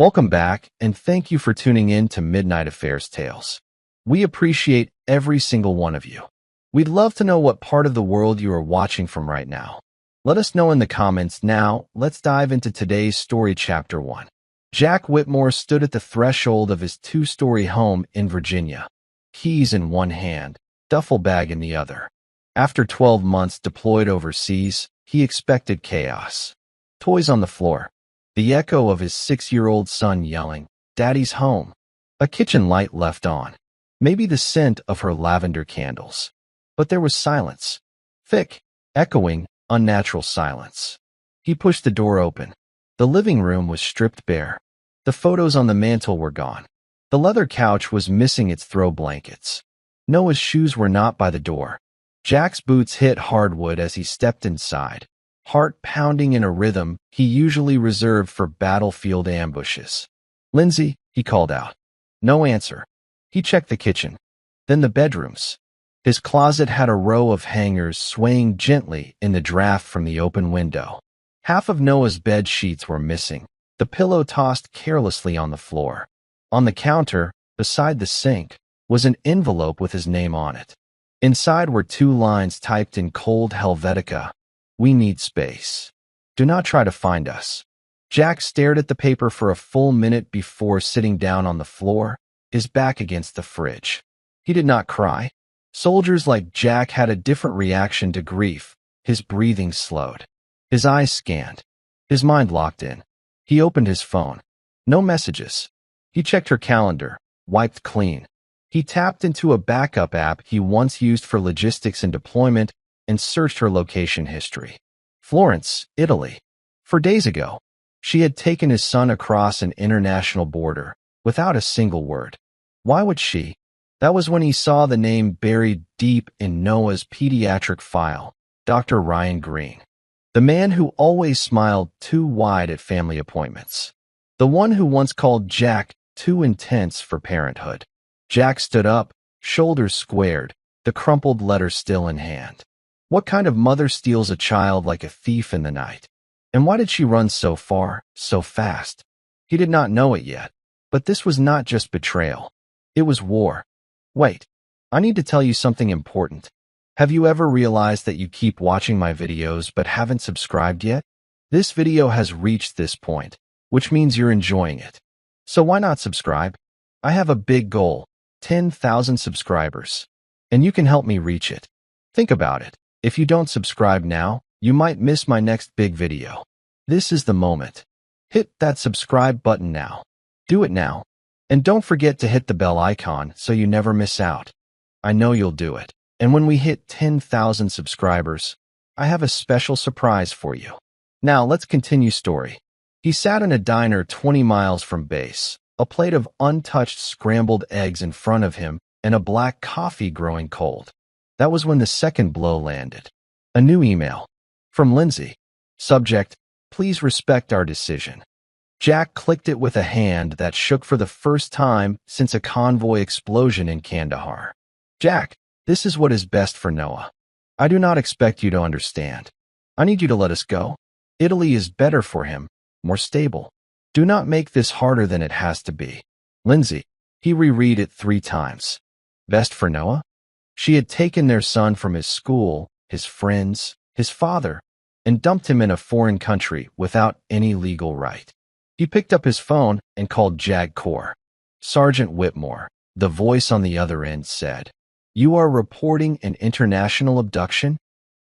Welcome back, and thank you for tuning in to Midnight Affairs Tales. We appreciate every single one of you. We'd love to know what part of the world you are watching from right now. Let us know in the comments. Now, let's dive into today's story, Chapter 1. Jack Whitmore stood at the threshold of his two-story home in Virginia, keys in one hand, duffel bag in the other. After 12 months deployed overseas, he expected chaos. Toys on the floor, the echo of his 6-year-old son yelling, "Daddy's home." A kitchen light left on, maybe the scent of her lavender candles. But there was silence. Thick, echoing, unnatural silence. He pushed the door open. The living room was stripped bare. The photos on the mantel were gone. The leather couch was missing its throw blankets. Noah's shoes were not by the door. Jack's boots hit hardwood as he stepped inside, heart pounding in a rhythm he usually reserved for battlefield ambushes. "Lindsay," he called out. No answer. He checked the kitchen, then the bedrooms. His closet had a row of hangers swaying gently in the draft from the open window. Half of Noah's bed sheets were missing, the pillow tossed carelessly on the floor. On the counter, beside the sink, was an envelope with his name on it. Inside were 2 lines typed in cold Helvetica. "We need space. Do not try to find us." Jack stared at the paper for a full minute before sitting down on the floor, his back against the fridge. He did not cry. Soldiers like Jack had a different reaction to grief. His breathing slowed. His eyes scanned. His mind locked in. He opened his phone. No messages. He checked her calendar, wiped clean. He tapped into a backup app he once used for logistics and deployment and searched her location history. Florence, Italy. 4 days ago, she had taken his son across an international border without a single word. Why would she? That was when he saw the name buried deep in Noah's pediatric file, Dr. Ryan Green. The man who always smiled too wide at family appointments. The one who once called Jack too intense for parenthood. Jack stood up, shoulders squared, the crumpled letter still in hand. What kind of mother steals a child like a thief in the night? And why did she run so far, so fast? He did not know it yet, but this was not just betrayal. It was war. Wait, I need to tell you something important. Have you ever realized that you keep watching my videos but haven't subscribed yet? This video has reached this point, which means you're enjoying it. So why not subscribe? I have a big goal, 10,000 subscribers, and you can help me reach it. Think about it. If you don't subscribe now, you might miss my next big video. This is the moment. Hit that subscribe button now. Do it now. And don't forget to hit the bell icon so you never miss out. I know you'll do it. And when we hit 10,000 subscribers, I have a special surprise for you. Now let's continue story. He sat in a diner 20 miles from base, a plate of untouched scrambled eggs in front of him and a black coffee growing cold. That was when the second blow landed. A new email. From Lindsay. Subject, "Please respect our decision." Jack clicked it with a hand that shook for the first time since a convoy explosion in Kandahar. "Jack, this is what is best for Noah. I do not expect you to understand. I need you to let us go. Italy is better for him, more stable. Do not make this harder than it has to be. Lindsay." He reread it 3 times. Best for Noah? She had taken their son from his school, his friends, his father, and dumped him in a foreign country without any legal right. He picked up his phone and called JAG Corps. "Sergeant Whitmore," the voice on the other end said. "You are reporting an international abduction?"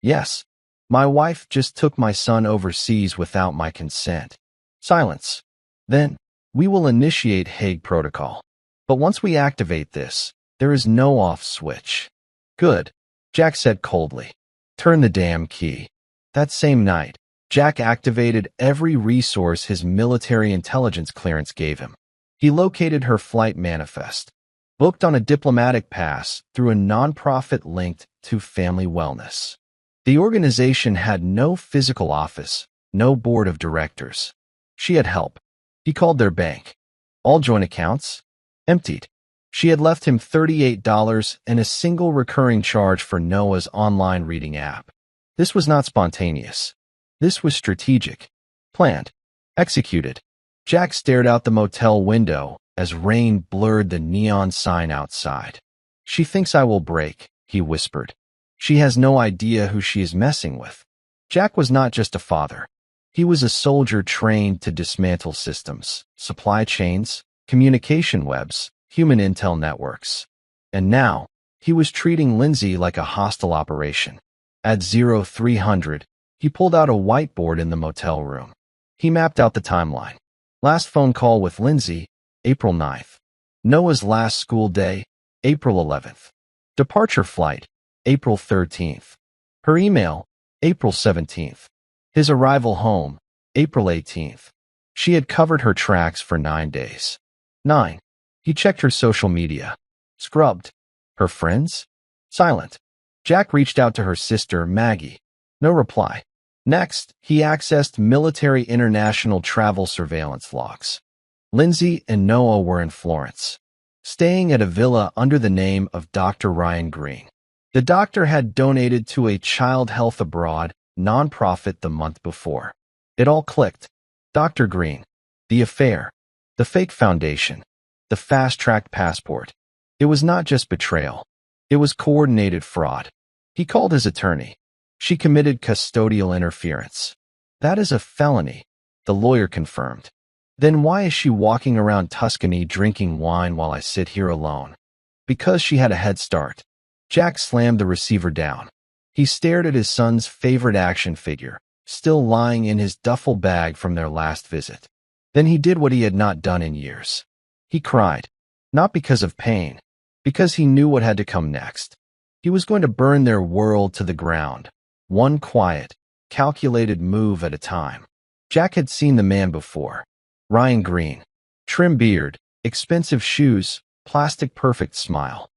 "Yes. My wife just took my son overseas without my consent." Silence. "Then, we will initiate Hague Protocol. But once we activate this, there is no off switch." "Good," Jack said coldly. "Turn the damn key." That same night, Jack activated every resource his military intelligence clearance gave him. He located her flight manifest, booked on a diplomatic pass through a nonprofit linked to Family Wellness. The organization had no physical office, no board of directors. She had help. He called their bank. All joint accounts? Emptied. She had left him $38 and a single recurring charge for Noah's online reading app. This was not spontaneous. This was strategic, planned, executed. Jack stared out the motel window as rain blurred the neon sign outside. "She thinks I will break," he whispered. "She has no idea who she is messing with." Jack was not just a father. He was a soldier trained to dismantle systems, supply chains, communication webs, human intel networks. And now, he was treating Lindsay like a hostile operation. At 0300, he pulled out a whiteboard in the motel room. He mapped out the timeline. Last phone call with Lindsay, April 9th. Noah's last school day, April 11th. Departure flight, April 13th. Her email, April 17th. His arrival home, April 18th. She had covered her tracks for 9 days. 9. He checked her social media. Scrubbed. Her friends? Silent. Jack reached out to her sister, Maggie. No reply. Next, he accessed military international travel surveillance logs. Lindsay and Noah were in Florence, staying at a villa under the name of Dr. Ryan Green. The doctor had donated to a Child Health Abroad nonprofit the month before. It all clicked. Dr. Green, the affair, the fake foundation, the fast-tracked passport. It was not just betrayal. It was coordinated fraud. He called his attorney. She committed custodial interference. That is a felony, the lawyer confirmed. Then why is she walking around Tuscany drinking wine while I sit here alone? Because she had a head start. Jack slammed the receiver down. He stared at his son's favorite action figure, still lying in his duffel bag from their last visit. Then he did what he had not done in years. He cried, not because of pain, because he knew what had to come next. He was going to burn their world to the ground, one quiet, calculated move at a time. Jack had seen the man before. Ryan Green. Trim beard, expensive shoes, plastic-perfect smile.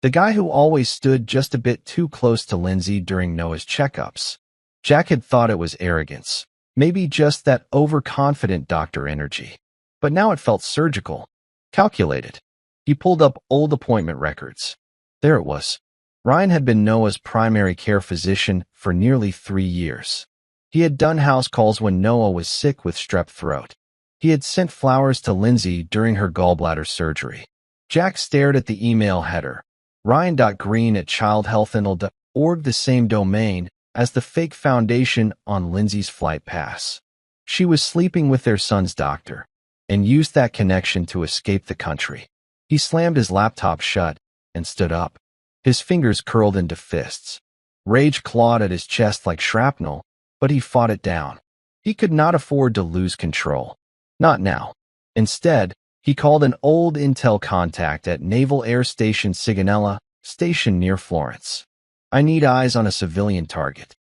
The guy who always stood just a bit too close to Lindsay during Noah's checkups. Jack had thought it was arrogance, maybe just that overconfident doctor energy. But now it felt surgical, calculated. He pulled up old appointment records. There it was. Ryan had been Noah's primary care physician for nearly 3 years. He had done house calls when Noah was sick with strep throat. He had sent flowers to Lindsay during her gallbladder surgery. Jack stared at the email header. Ryan.green@childhealthinl.org, the same domain as the fake foundation on Lindsay's flight pass. She was sleeping with their son's doctor and used that connection to escape the country. He slammed his laptop shut and stood up. His fingers curled into fists. Rage clawed at his chest like shrapnel, but he fought it down. He could not afford to lose control. Not now. Instead, he called an old intel contact at Naval Air Station Sigonella, station near Florence. "I need eyes on a civilian target.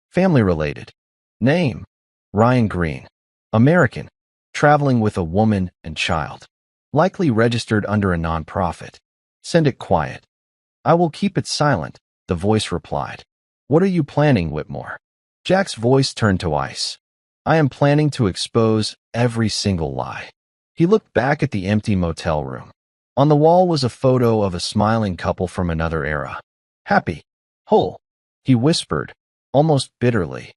Family-related. Name: Ryan Green. American. Traveling with a woman and child. Likely registered under a nonprofit. Send it quiet." "I will keep it silent," the voice replied. "What are you planning, Whitmore?" Jack's voice turned to ice. "I am planning to expose every single lie." He looked back at the empty motel room. On the wall was a photo of a smiling couple from another era. Happy. Whole. He whispered, almost bitterly.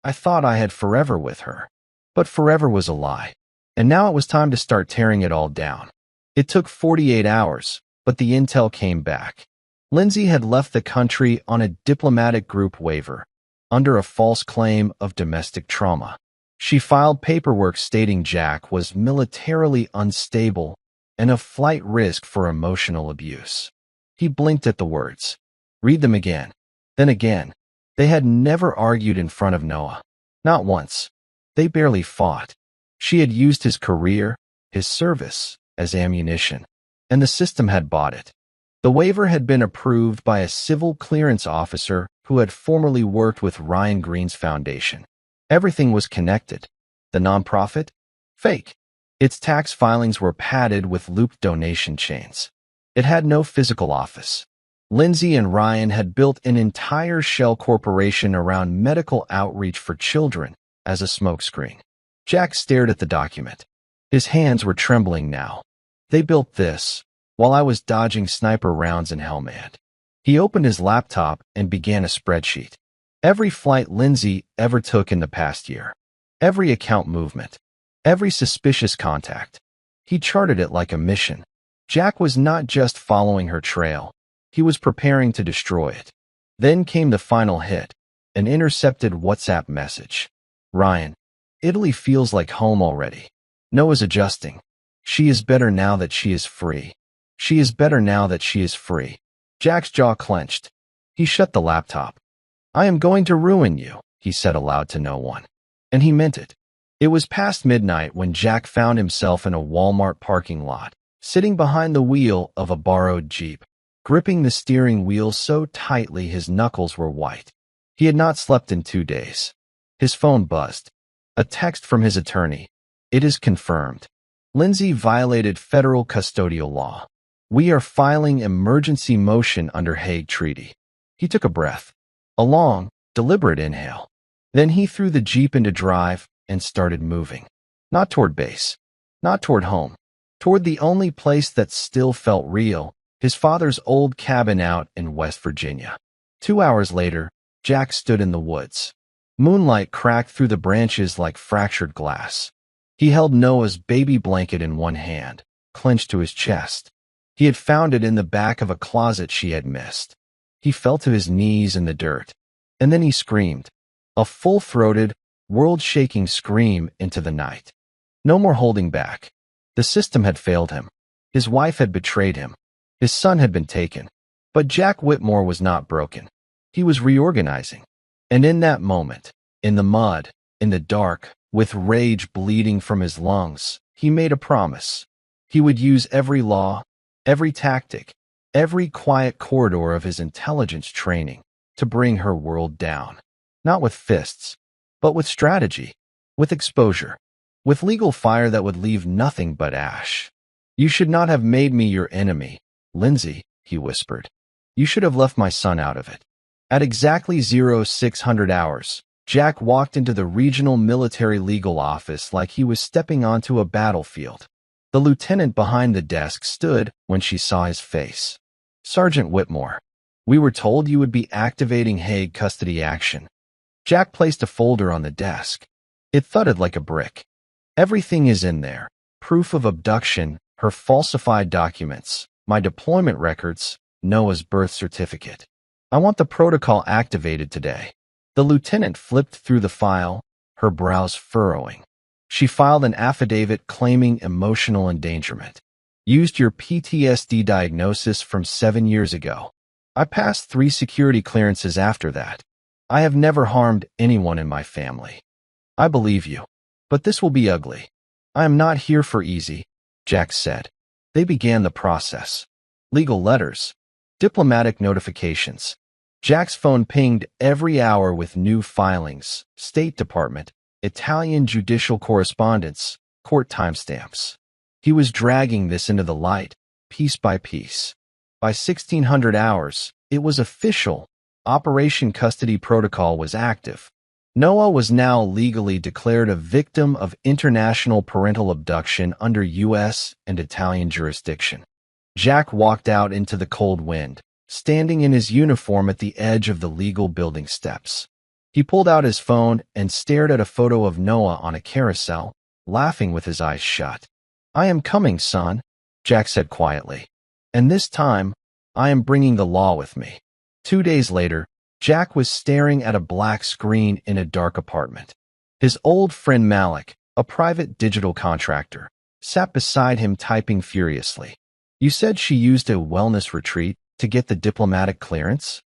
"I thought I had forever with her." But forever was a lie. And now it was time to start tearing it all down. It took 48 hours, but the intel came back. Lindsay had left the country on a diplomatic group waiver, under a false claim of domestic trauma. She filed paperwork stating Jack was militarily unstable and a flight risk for emotional abuse. He blinked at the words. Read them again. Then again. They had never argued in front of Noah. Not once. They barely fought. She had used his career, his service, as ammunition, and the system had bought it. The waiver had been approved by a civil clearance officer who had formerly worked with Ryan Green's foundation. Everything was connected. The nonprofit? Fake. Its tax filings were padded with looped donation chains. It had no physical office. Lindsay and Ryan had built an entire shell corporation around medical outreach for children as a smokescreen. Jack stared at the document. His hands were trembling now. They built this while I was dodging sniper rounds in Helmand. He opened his laptop and began a spreadsheet. Every flight Lindsay ever took in the past year. Every account movement. every suspicious contact. He charted it like a mission. Jack was not just following her trail. He was preparing to destroy it. Then came the final hit, an intercepted WhatsApp message. Ryan, Italy feels like home already. Noah's adjusting. She is better now that she is free. She is better now that she is free. Jack's jaw clenched. He shut the laptop. I am going to ruin you, he said aloud to no one. And he meant it. It was past midnight when Jack found himself in a Walmart parking lot, sitting behind the wheel of a borrowed Jeep, gripping the steering wheel so tightly his knuckles were white. He had not slept in 2 days. His phone buzzed. A text from his attorney. It is confirmed. Lindsay violated federal custodial law. We are filing emergency motion under Hague Treaty. He took a breath. A long, deliberate inhale. Then he threw the Jeep into drive and started moving. Not toward base. Not toward home. Toward the only place that still felt real, his father's old cabin out in West Virginia. 2 hours later, Jack stood in the woods. Moonlight cracked through the branches like fractured glass. He held Noah's baby blanket in one hand, clenched to his chest. He had found it in the back of a closet she had missed. He fell to his knees in the dirt. And then he screamed. A full-throated, world-shaking scream into the night. No more holding back. The system had failed him. His wife had betrayed him. His son had been taken. But Jack Whitmore was not broken. He was reorganizing. And in that moment, in the mud, in the dark, with rage bleeding from his lungs, he made a promise. He would use every law, every tactic, every quiet corridor of his intelligence training to bring her world down. Not with fists, but with strategy, with exposure, with legal fire that would leave nothing but ash. You should not have made me your enemy, Lindsay, he whispered. You should have left my son out of it. At exactly 0600 hours, Jack walked into the regional military legal office like he was stepping onto a battlefield. The lieutenant behind the desk stood when she saw his face. Sergeant Whitmore, we were told you would be activating Hague custody action. Jack placed a folder on the desk. It thudded like a brick. Everything is in there. Proof of abduction, her falsified documents, my deployment records, Noah's birth certificate. I want the protocol activated today. The lieutenant flipped through the file, her brows furrowing. She filed an affidavit claiming emotional endangerment. Used your PTSD diagnosis from 7 years ago. I passed 3 security clearances after that. I have never harmed anyone in my family. I believe you. But this will be ugly. I am not here for easy, Jack said. They began the process. Legal letters. Diplomatic notifications. Jack's phone pinged every hour with new filings, State Department, Italian judicial correspondence, court timestamps. He was dragging this into the light, piece by piece. By 1600 hours, it was official. Operation Custody Protocol was active. Noah was now legally declared a victim of international parental abduction under U.S. and Italian jurisdiction. Jack walked out into the cold wind, standing in his uniform at the edge of the legal building steps. He pulled out his phone and stared at a photo of Noah on a carousel, laughing with his eyes shut. I am coming, son, Jack said quietly. And this time, I am bringing the law with me. 2 days later, Jack was staring at a black screen in a dark apartment. His old friend Malik, a private digital contractor, sat beside him typing furiously. You said she used a wellness retreat to get the diplomatic clearance?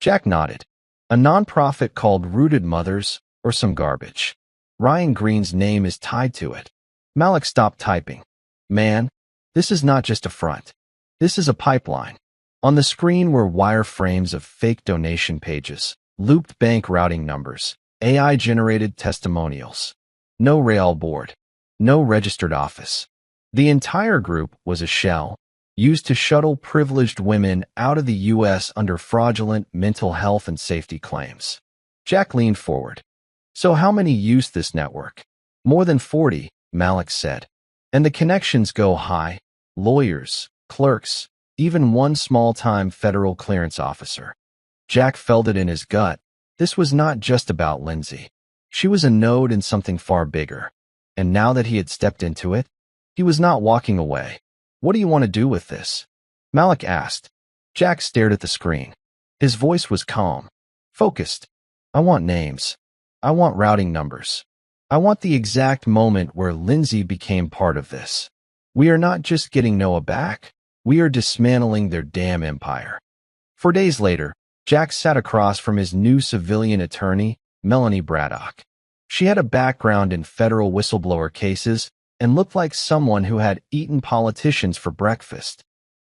Jack nodded. A nonprofit called Rooted Mothers, or some garbage. Ryan Green's name is tied to it. Malik stopped typing. Man, this is not just a front. This is a pipeline. On the screen were wireframes of fake donation pages, looped bank routing numbers, AI-generated testimonials. No rail board. No registered office. The entire group was a shell, used to shuttle privileged women out of the U.S. under fraudulent mental health and safety claims. Jack leaned forward. So how many use this network? More than 40, Malik said. And the connections go high. Lawyers, clerks, even one small-time federal clearance officer. Jack felt it in his gut. This was not just about Lindsay. She was a node in something far bigger. and now that he had stepped into it, he was not walking away. "What do you want to do with this?" Malik asked. Jack stared at the screen. His voice was calm, focused. "I want names. I want routing numbers. I want the exact moment where Lindsay became part of this. We are not just getting Noah back. We are dismantling their damn empire." 4 days later, Jack sat across from his new civilian attorney, Melanie Braddock. She had a background in federal whistleblower cases and looked like someone who had eaten politicians for breakfast.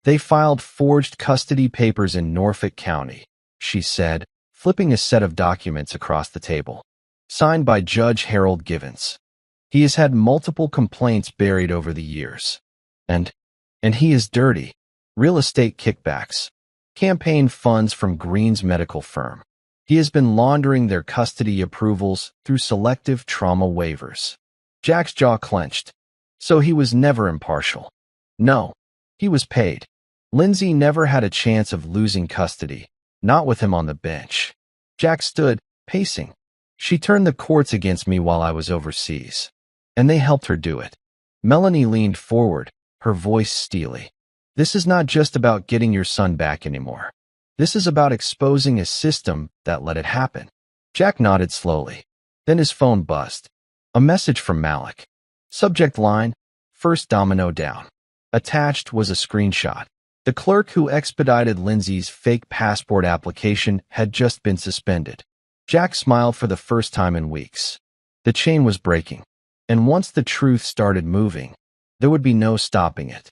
"They filed forged custody papers in Norfolk County," she said, flipping a set of documents across the table. "Signed by Judge Harold Givens. He has had multiple complaints buried over the years. And he is dirty. Real estate kickbacks. Campaign funds from Green's medical firm. He has been laundering their custody approvals through selective trauma waivers." Jack's jaw clenched. So he was never impartial. No, he was paid. Lindsay never had a chance of losing custody, not with him on the bench. Jack stood, pacing. "She turned the courts against me while I was overseas. And they helped her do it." Melanie leaned forward, her voice steely. "This is not just about getting your son back anymore. This is about exposing a system that let it happen." Jack nodded slowly. Then his phone buzzed. A message from Malik. Subject line, "First domino down." Attached was a screenshot. The clerk who expedited Lindsay's fake passport application had just been suspended. Jack smiled for the first time in weeks. The chain was breaking. And once the truth started moving, there would be no stopping it.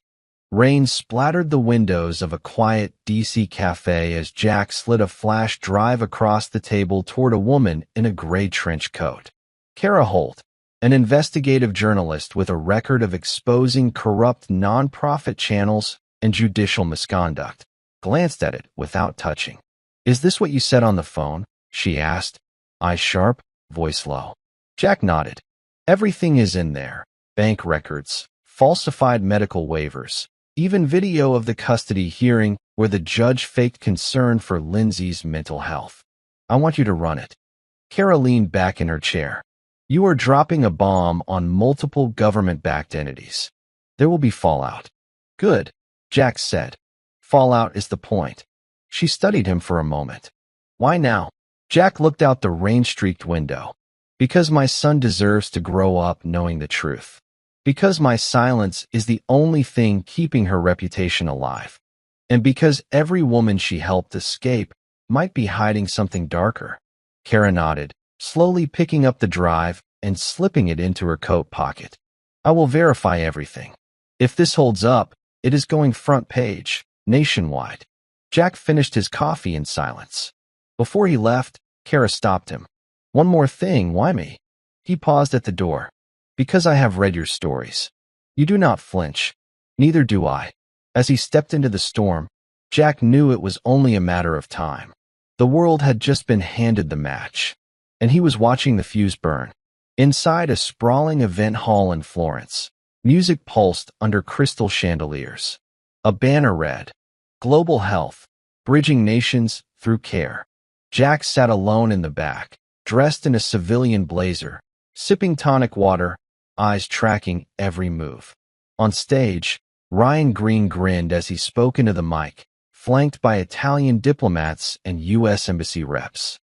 Rain splattered the windows of a quiet DC cafe as Jack slid a flash drive across the table toward a woman in a gray trench coat. Kara Holt, an investigative journalist with a record of exposing corrupt nonprofit channels and judicial misconduct, glanced at it without touching. "Is this what you said on the phone?" she asked, eyes sharp, voice low. Jack nodded. "Everything is in there. Bank records, falsified medical waivers, even video of the custody hearing where the judge faked concern for Lindsay's mental health. I want you to run it." Kara leaned back in her chair. "You are dropping a bomb on multiple government-backed entities. There will be fallout." "Good," Jack said. "Fallout is the point." She studied him for a moment. "Why now?" Jack looked out the rain-streaked window. "Because my son deserves to grow up knowing the truth. Because my silence is the only thing keeping her reputation alive. And because every woman she helped escape might be hiding something darker." Kara nodded, slowly picking up the drive and slipping it into her coat pocket. "I will verify everything. If this holds up, it is going front page, nationwide." Jack finished his coffee in silence. Before he left, Kara stopped him. "One more thing, why me?" He paused at the door. "Because I have read your stories. You do not flinch. Neither do I." As he stepped into the storm, Jack knew it was only a matter of time. The world had just been handed the match, and he was watching the fuse burn. Inside a sprawling event hall in Florence, music pulsed under crystal chandeliers. A banner read, "Global Health, Bridging Nations Through Care." Jack sat alone in the back, dressed in a civilian blazer, sipping tonic water, eyes tracking every move. On stage, Ryan Green grinned as he spoke into the mic, flanked by Italian diplomats and U.S. Embassy reps.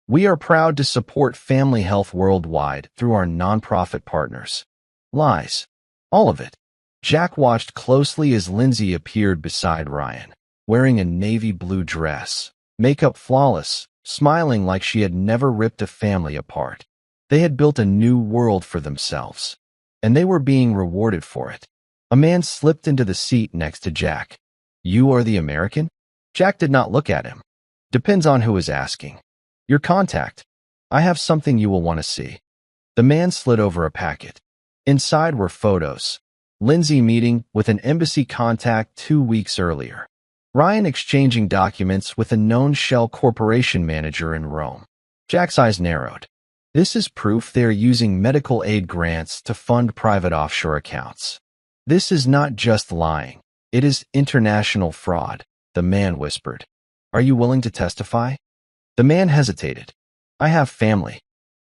"We are proud to support family health worldwide through our nonprofit partners." Lies. All of it. Jack watched closely as Lindsay appeared beside Ryan, wearing a navy blue dress, makeup flawless, smiling like she had never ripped a family apart. They had built a new world for themselves, and they were being rewarded for it. A man slipped into the seat next to Jack. "You are the American?" Jack did not look at him. "Depends on who is asking." "Your contact. I have something you will want to see." The man slid over a packet. Inside were photos. Lindsay meeting with an embassy contact 2 weeks earlier. Ryan exchanging documents with a known Shell Corporation manager in Rome. Jack's eyes narrowed. This is proof they are using medical aid grants to fund private offshore accounts. This is not just lying. It is international fraud, the man whispered. "Are you willing to testify?" The man hesitated. "I have family.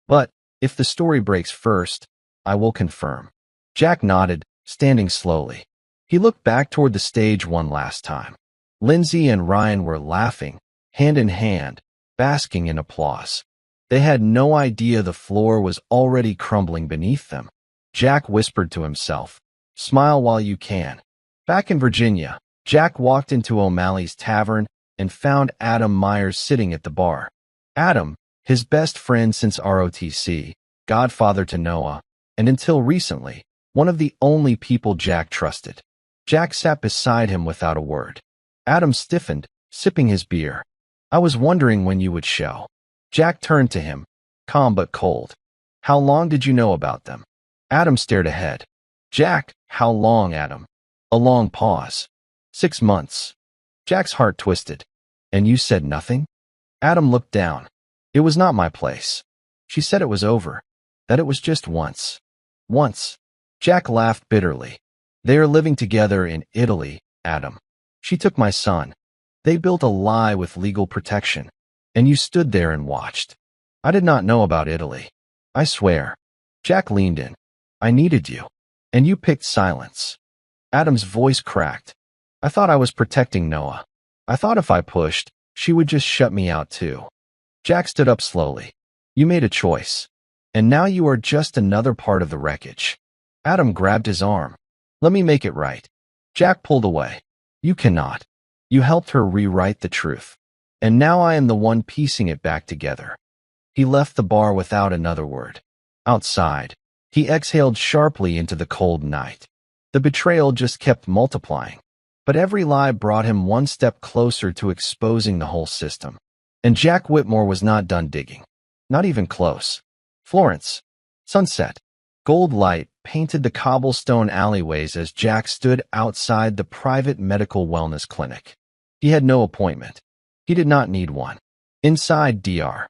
But if the story breaks first, I will confirm. Jack nodded, standing slowly. He looked back toward the stage one last time. Lindsay and Ryan were laughing, hand in hand, basking in applause. They had no idea the floor was already crumbling beneath them. Jack whispered to himself, "Smile while you can." Back in Virginia, Jack walked into O'Malley's tavern and found Adam Myers sitting at the bar. Adam, his best friend since ROTC, godfather to Noah, and until recently, one of the only people Jack trusted. Jack sat beside him without a word. Adam stiffened, sipping his beer. "I was wondering when you would show." Jack turned to him, calm but cold. "How long did you know about them?" Adam stared ahead. "Jack, how long, Adam?" A long pause. 6 months. Jack's heart twisted. "And you said nothing?" Adam looked down. "It was not my place. She said it was over. That it was just once." "Once." Jack laughed bitterly. "They are living together in Italy, Adam. She took my son. They built a lie with legal protection. And you stood there and watched." "I did not know about Italy. I swear." Jack leaned in. "I needed you. And you picked silence." Adam's voice cracked. "I thought I was protecting Noah. I thought if I pushed, she would just shut me out too." Jack stood up slowly. "You made a choice. And now you are just another part of the wreckage." Adam grabbed his arm. "Let me make it right." Jack pulled away. "You cannot. You helped her rewrite the truth. And now I am the one piecing it back together." He left the bar without another word. Outside, he exhaled sharply into the cold night. The betrayal just kept multiplying. But every lie brought him one step closer to exposing the whole system. And Jack Whitmore was not done digging. Not even close. Florence. Sunset. Gold light painted the cobblestone alleyways as Jack stood outside the private medical wellness clinic. He had no appointment. He did not need one. Inside Dr.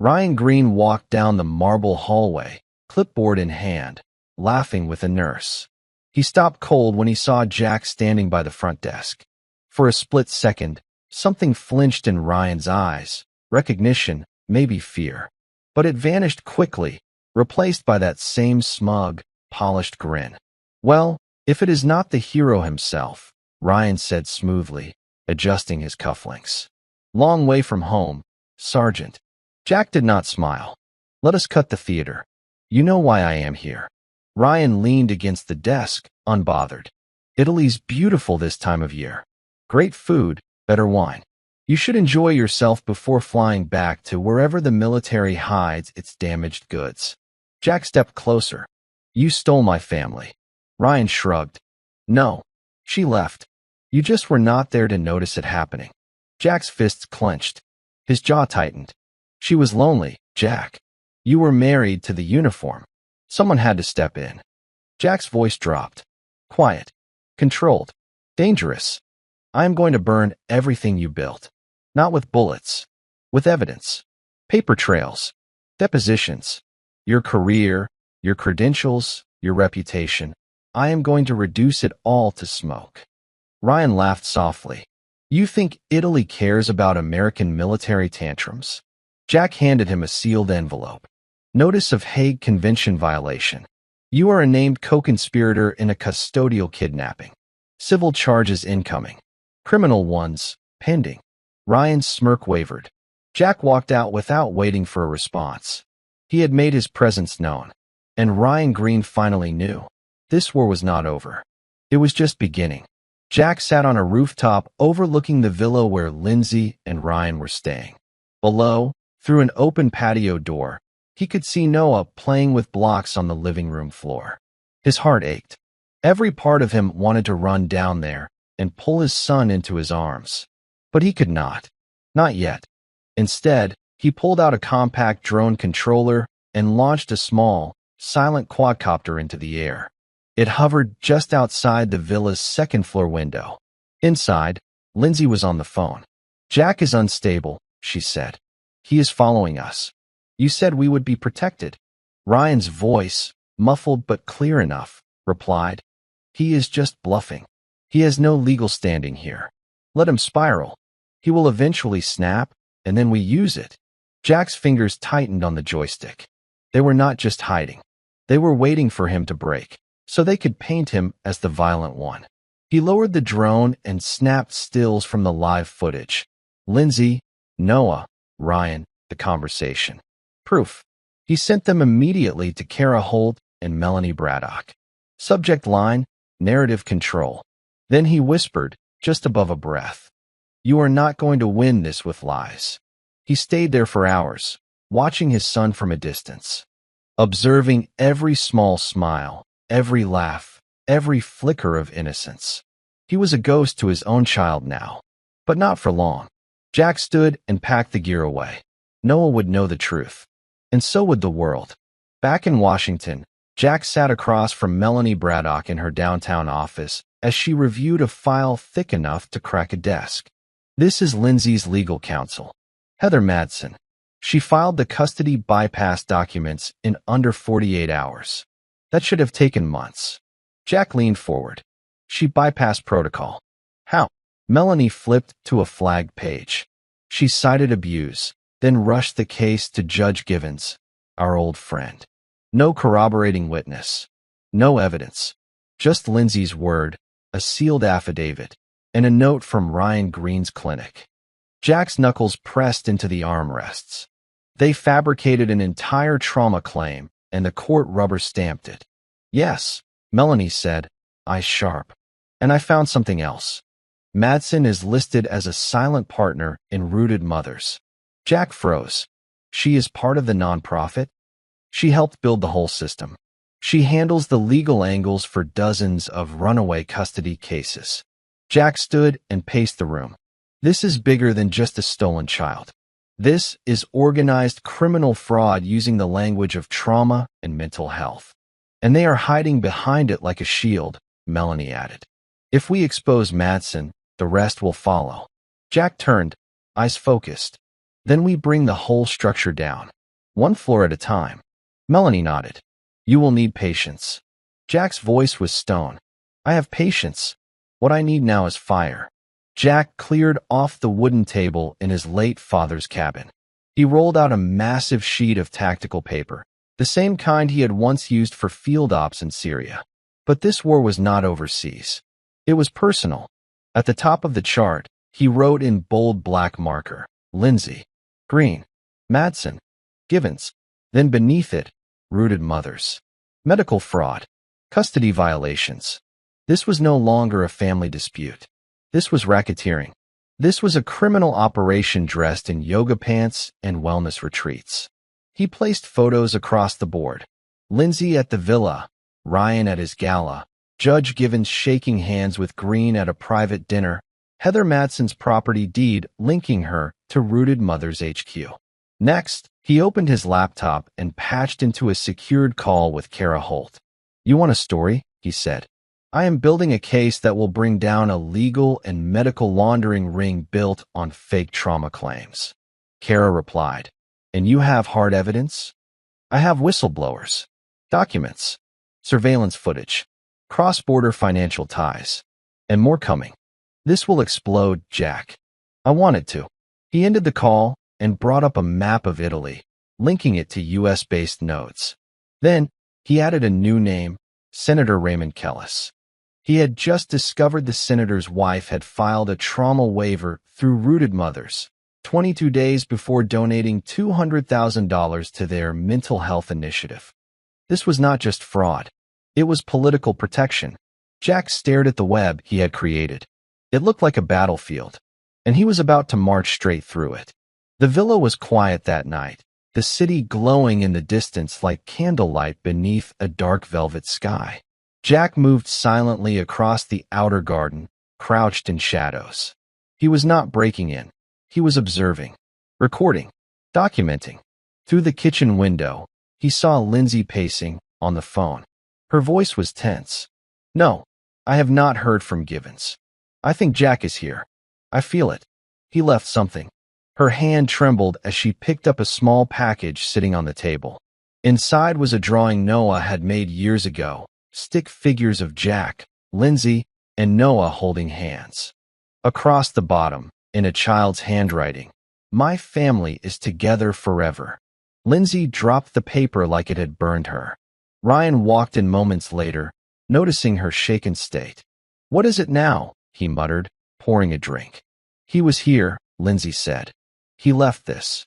Ryan Green walked down the marble hallway, clipboard in hand, laughing with a nurse. He stopped cold when he saw Jack standing by the front desk. For a split second, something flinched in Ryan's eyes, recognition, maybe fear. But it vanished quickly, replaced by that same smug, polished grin. "Well, if it is not the hero himself," Ryan said smoothly, adjusting his cufflinks. "Long way from home, Sergeant." Jack did not smile. "Let us cut the theater. You know why I am here." Ryan leaned against the desk, unbothered. "Italy's beautiful this time of year. Great food, better wine. You should enjoy yourself before flying back to wherever the military hides its damaged goods." Jack stepped closer. "You stole my family." Ryan shrugged. "No. She left. You just were not there to notice it happening." Jack's fists clenched. His jaw tightened. "She was lonely, Jack. You were married to the uniform. Someone had to step in." Jack's voice dropped. Quiet. Controlled. Dangerous. "I am going to burn everything you built. Not with bullets. With evidence. Paper trails. Depositions. Your career, your credentials, your reputation. I am going to reduce it all to smoke." Ryan laughed softly. "You think Italy cares about American military tantrums?" Jack handed him a sealed envelope. "Notice of Hague Convention violation. You are a named co-conspirator in a custodial kidnapping. Civil charges incoming. Criminal ones, pending." Ryan's smirk wavered. Jack walked out without waiting for a response. He had made his presence known. And Ryan Green finally knew. This war was not over. It was just beginning. Jack sat on a rooftop overlooking the villa where Lindsay and Ryan were staying. Below, through an open patio door, he could see Noah playing with blocks on the living room floor. His heart ached. Every part of him wanted to run down there and pull his son into his arms. But he could not. Not yet. Instead, he pulled out a compact drone controller and launched a small, silent quadcopter into the air. It hovered just outside the villa's second-floor window. Inside, Lindsay was on the phone. "Jack is unstable," she said. "He is following us. You said we would be protected." Ryan's voice, muffled but clear enough, replied, "He is just bluffing. He has no legal standing here. Let him spiral. He will eventually snap, and then we use it." Jack's fingers tightened on the joystick. They were not just hiding. They were waiting for him to break, so they could paint him as the violent one. He lowered the drone and snapped stills from the live footage. Lindsay, Noah, Ryan, the conversation. Proof. He sent them immediately to Kara Holt and Melanie Braddock. Subject line, narrative control. Then he whispered, just above a breath, "You are not going to win this with lies." He stayed there for hours, watching his son from a distance, observing every small smile, every laugh, every flicker of innocence. He was a ghost to his own child now, but not for long. Jack stood and packed the gear away. Noah would know the truth, and so would the world. Back in Washington, Jack sat across from Melanie Braddock in her downtown office as she reviewed a file thick enough to crack a desk. This is Lindsay's legal counsel, Heather Madsen. She filed the custody bypass documents in under 48 hours. That should have taken months. Jack leaned forward. She bypassed protocol. How? Melanie flipped to a flagged page. She cited abuse, then rushed the case to Judge Givens, our old friend. No corroborating witness. No evidence. Just Lindsay's word, a sealed affidavit, and a note from Ryan Green's clinic. Jack's knuckles pressed into the armrests. They fabricated an entire trauma claim, and the court rubber-stamped it. Yes, Melanie said, eyes sharp. And I found something else. Madsen is listed as a silent partner in Rooted Mothers. Jack froze. She is part of the nonprofit? She helped build the whole system. She handles the legal angles for dozens of runaway custody cases. Jack stood and paced the room. This is bigger than just a stolen child. This is organized criminal fraud using the language of trauma and mental health. And they are hiding behind it like a shield, Melanie added. If we expose Madsen, the rest will follow. Jack turned, eyes focused. Then we bring the whole structure down, one floor at a time. Melanie nodded. You will need patience. Jack's voice was stone. I have patience. What I need now is fire. Jack cleared off the wooden table in his late father's cabin. He rolled out a massive sheet of tactical paper, the same kind he had once used for field ops in Syria. But this war was not overseas. It was personal. At the top of the chart, he wrote in bold black marker, Lindsay, Green, Madsen, Givens. Then beneath it, Rooted Mothers. Medical fraud. Custody violations. This was no longer a family dispute. This was racketeering. This was a criminal operation dressed in yoga pants and wellness retreats. He placed photos across the board. Lindsay at the villa, Ryan at his gala, Judge Givens shaking hands with Green at a private dinner, Heather Madsen's property deed linking her to Rooted Mothers HQ. Next, he opened his laptop and patched into a secured call with Kara Holt. You want a story? He said. I am building a case that will bring down a legal and medical laundering ring built on fake trauma claims. Kara replied, And you have hard evidence? I have whistleblowers, documents, surveillance footage, cross-border financial ties, and more coming. This will explode, Jack. I wanted to. He ended the call and brought up a map of Italy, linking it to US-based nodes. Then, he added a new name, Senator Raymond Kellis. He had just discovered the senator's wife had filed a trauma waiver through Rooted Mothers, 22 days before donating $200,000 to their mental health initiative. This was not just fraud. It was political protection. Jack stared at the web he had created. It looked like a battlefield, and he was about to march straight through it. The villa was quiet that night, the city glowing in the distance like candlelight beneath a dark velvet sky. Jack moved silently across the outer garden, crouched in shadows. He was not breaking in. He was observing, recording, documenting. Through the kitchen window, he saw Lindsay pacing, on the phone. Her voice was tense. No, I have not heard from Givens. I think Jack is here. I feel it. He left something. Her hand trembled as she picked up a small package sitting on the table. Inside was a drawing Noah had made years ago. Stick figures of Jack, Lindsay, and Noah holding hands. Across the bottom, in a child's handwriting, My family is together forever. Lindsay dropped the paper like it had burned her. Ryan walked in moments later, noticing her shaken state. "What is it now?" he muttered, pouring a drink. "He was here," Lindsay said. "He left this."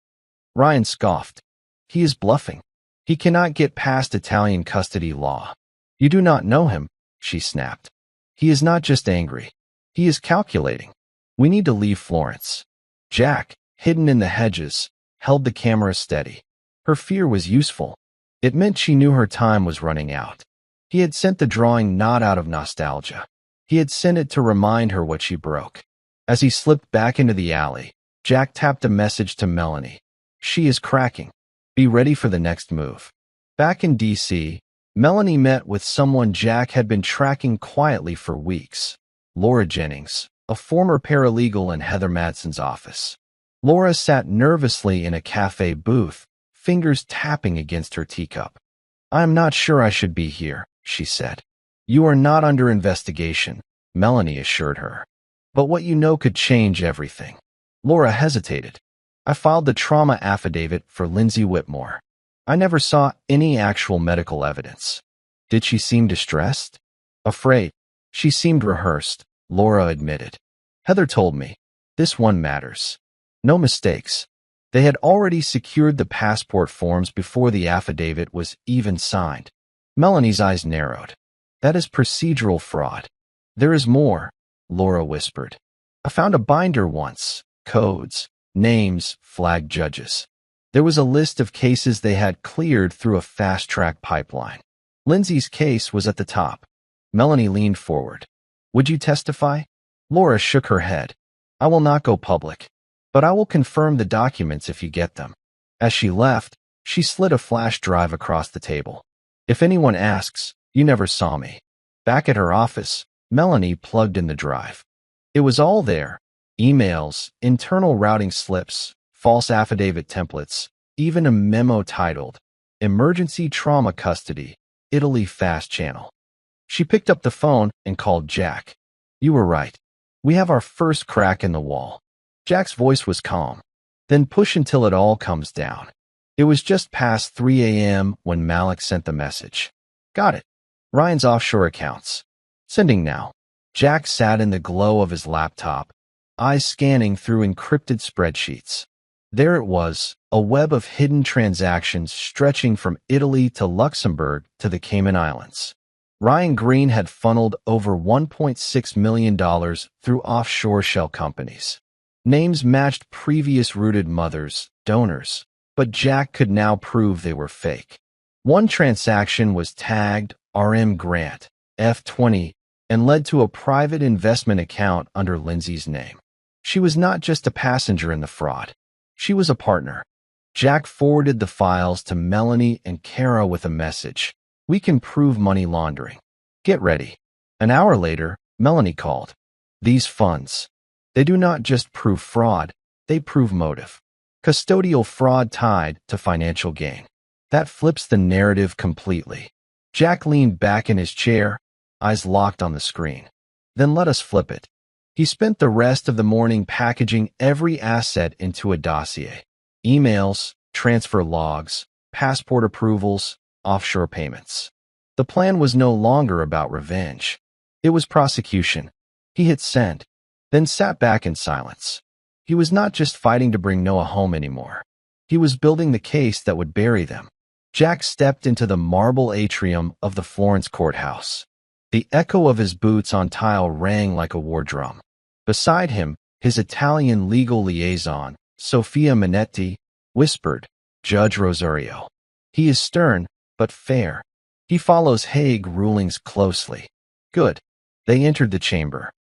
Ryan scoffed. "He is bluffing. He cannot get past Italian custody law." "You do not know him," she snapped. "He is not just angry. He is calculating. We need to leave Florence." Jack, hidden in the hedges, held the camera steady. Her fear was useful. It meant she knew her time was running out. He had sent the drawing not out of nostalgia. He had sent it to remind her what she broke. As he slipped back into the alley, Jack tapped a message to Melanie. "She is cracking. Be ready for the next move." Back in D.C., Melanie met with someone Jack had been tracking quietly for weeks. Laura Jennings, a former paralegal in Heather Madsen's office. Laura sat nervously in a cafe booth, fingers tapping against her teacup. "I am not sure I should be here," she said. "You are not under investigation," Melanie assured her. "But what you know could change everything." Laura hesitated. "I filed the trauma affidavit for Lindsay Whitmore. I never saw any actual medical evidence." "Did she seem distressed?" "Afraid. She seemed rehearsed," Laura admitted. "Heather told me. This one matters. No mistakes." They had already secured the passport forms before the affidavit was even signed. Melanie's eyes narrowed. "That is procedural fraud." "There is more," Laura whispered. "I found a binder once. Codes, names, flagged judges. There was a list of cases they had cleared through a fast-track pipeline. Lindsay's case was at the top." Melanie leaned forward. "Would you testify?" Laura shook her head. "I will not go public, but I will confirm the documents if you get them." As she left, she slid a flash drive across the table. "If anyone asks, you never saw me." Back at her office, Melanie plugged in the drive. It was all there. Emails, internal routing slips, false affidavit templates, even a memo titled, "Emergency Trauma Custody, Italy Fast Channel." She picked up the phone and called Jack. "You were right. We have our first crack in the wall." Jack's voice was calm. "Then push until it all comes down." It was just past 3 a.m. when Malik sent the message. "Got it. Ryan's offshore accounts. Sending now." Jack sat in the glow of his laptop, eyes scanning through encrypted spreadsheets. There it was, a web of hidden transactions stretching from Italy to Luxembourg to the Cayman Islands. Ryan Green had funneled over $1.6 million through offshore shell companies. Names matched previous rooted mothers, donors, but Jack could now prove they were fake. One transaction was tagged RM Grant, F20, and led to a private investment account under Lindsay's name. She was not just a passenger in the fraud. She was a partner. Jack forwarded the files to Melanie and Kara with a message. "We can prove money laundering. Get ready." An hour later, Melanie called. "These funds. They do not just prove fraud, they prove motive. Custodial fraud tied to financial gain. That flips the narrative completely." Jack leaned back in his chair, eyes locked on the screen. "Then let us flip it." He spent the rest of the morning packaging every asset into a dossier. Emails, transfer logs, passport approvals, offshore payments. The plan was no longer about revenge. It was prosecution. He hit send, then sat back in silence. He was not just fighting to bring Noah home anymore. He was building the case that would bury them. Jack stepped into the marble atrium of the Florence courthouse. The echo of his boots on tile rang like a war drum. Beside him, his Italian legal liaison, Sofia Minetti, whispered, "Judge Rosario. He is stern, but fair. He follows Hague rulings closely." Good. They entered the chamber.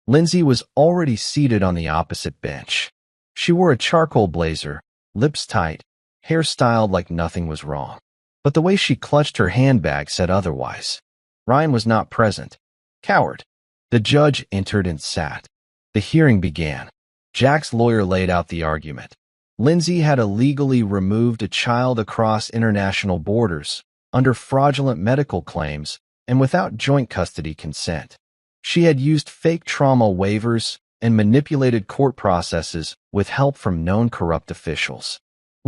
Lindsay was already seated on the opposite bench. She wore a charcoal blazer, lips tight, hair styled like nothing was wrong. But the way she clutched her handbag said otherwise. Ryan was not present. Coward. The judge entered and sat. The hearing began. Jack's lawyer laid out the argument. Lindsay had illegally removed a child across international borders, under fraudulent medical claims, and without joint custody consent. She had used fake trauma waivers and manipulated court processes with help from known corrupt officials.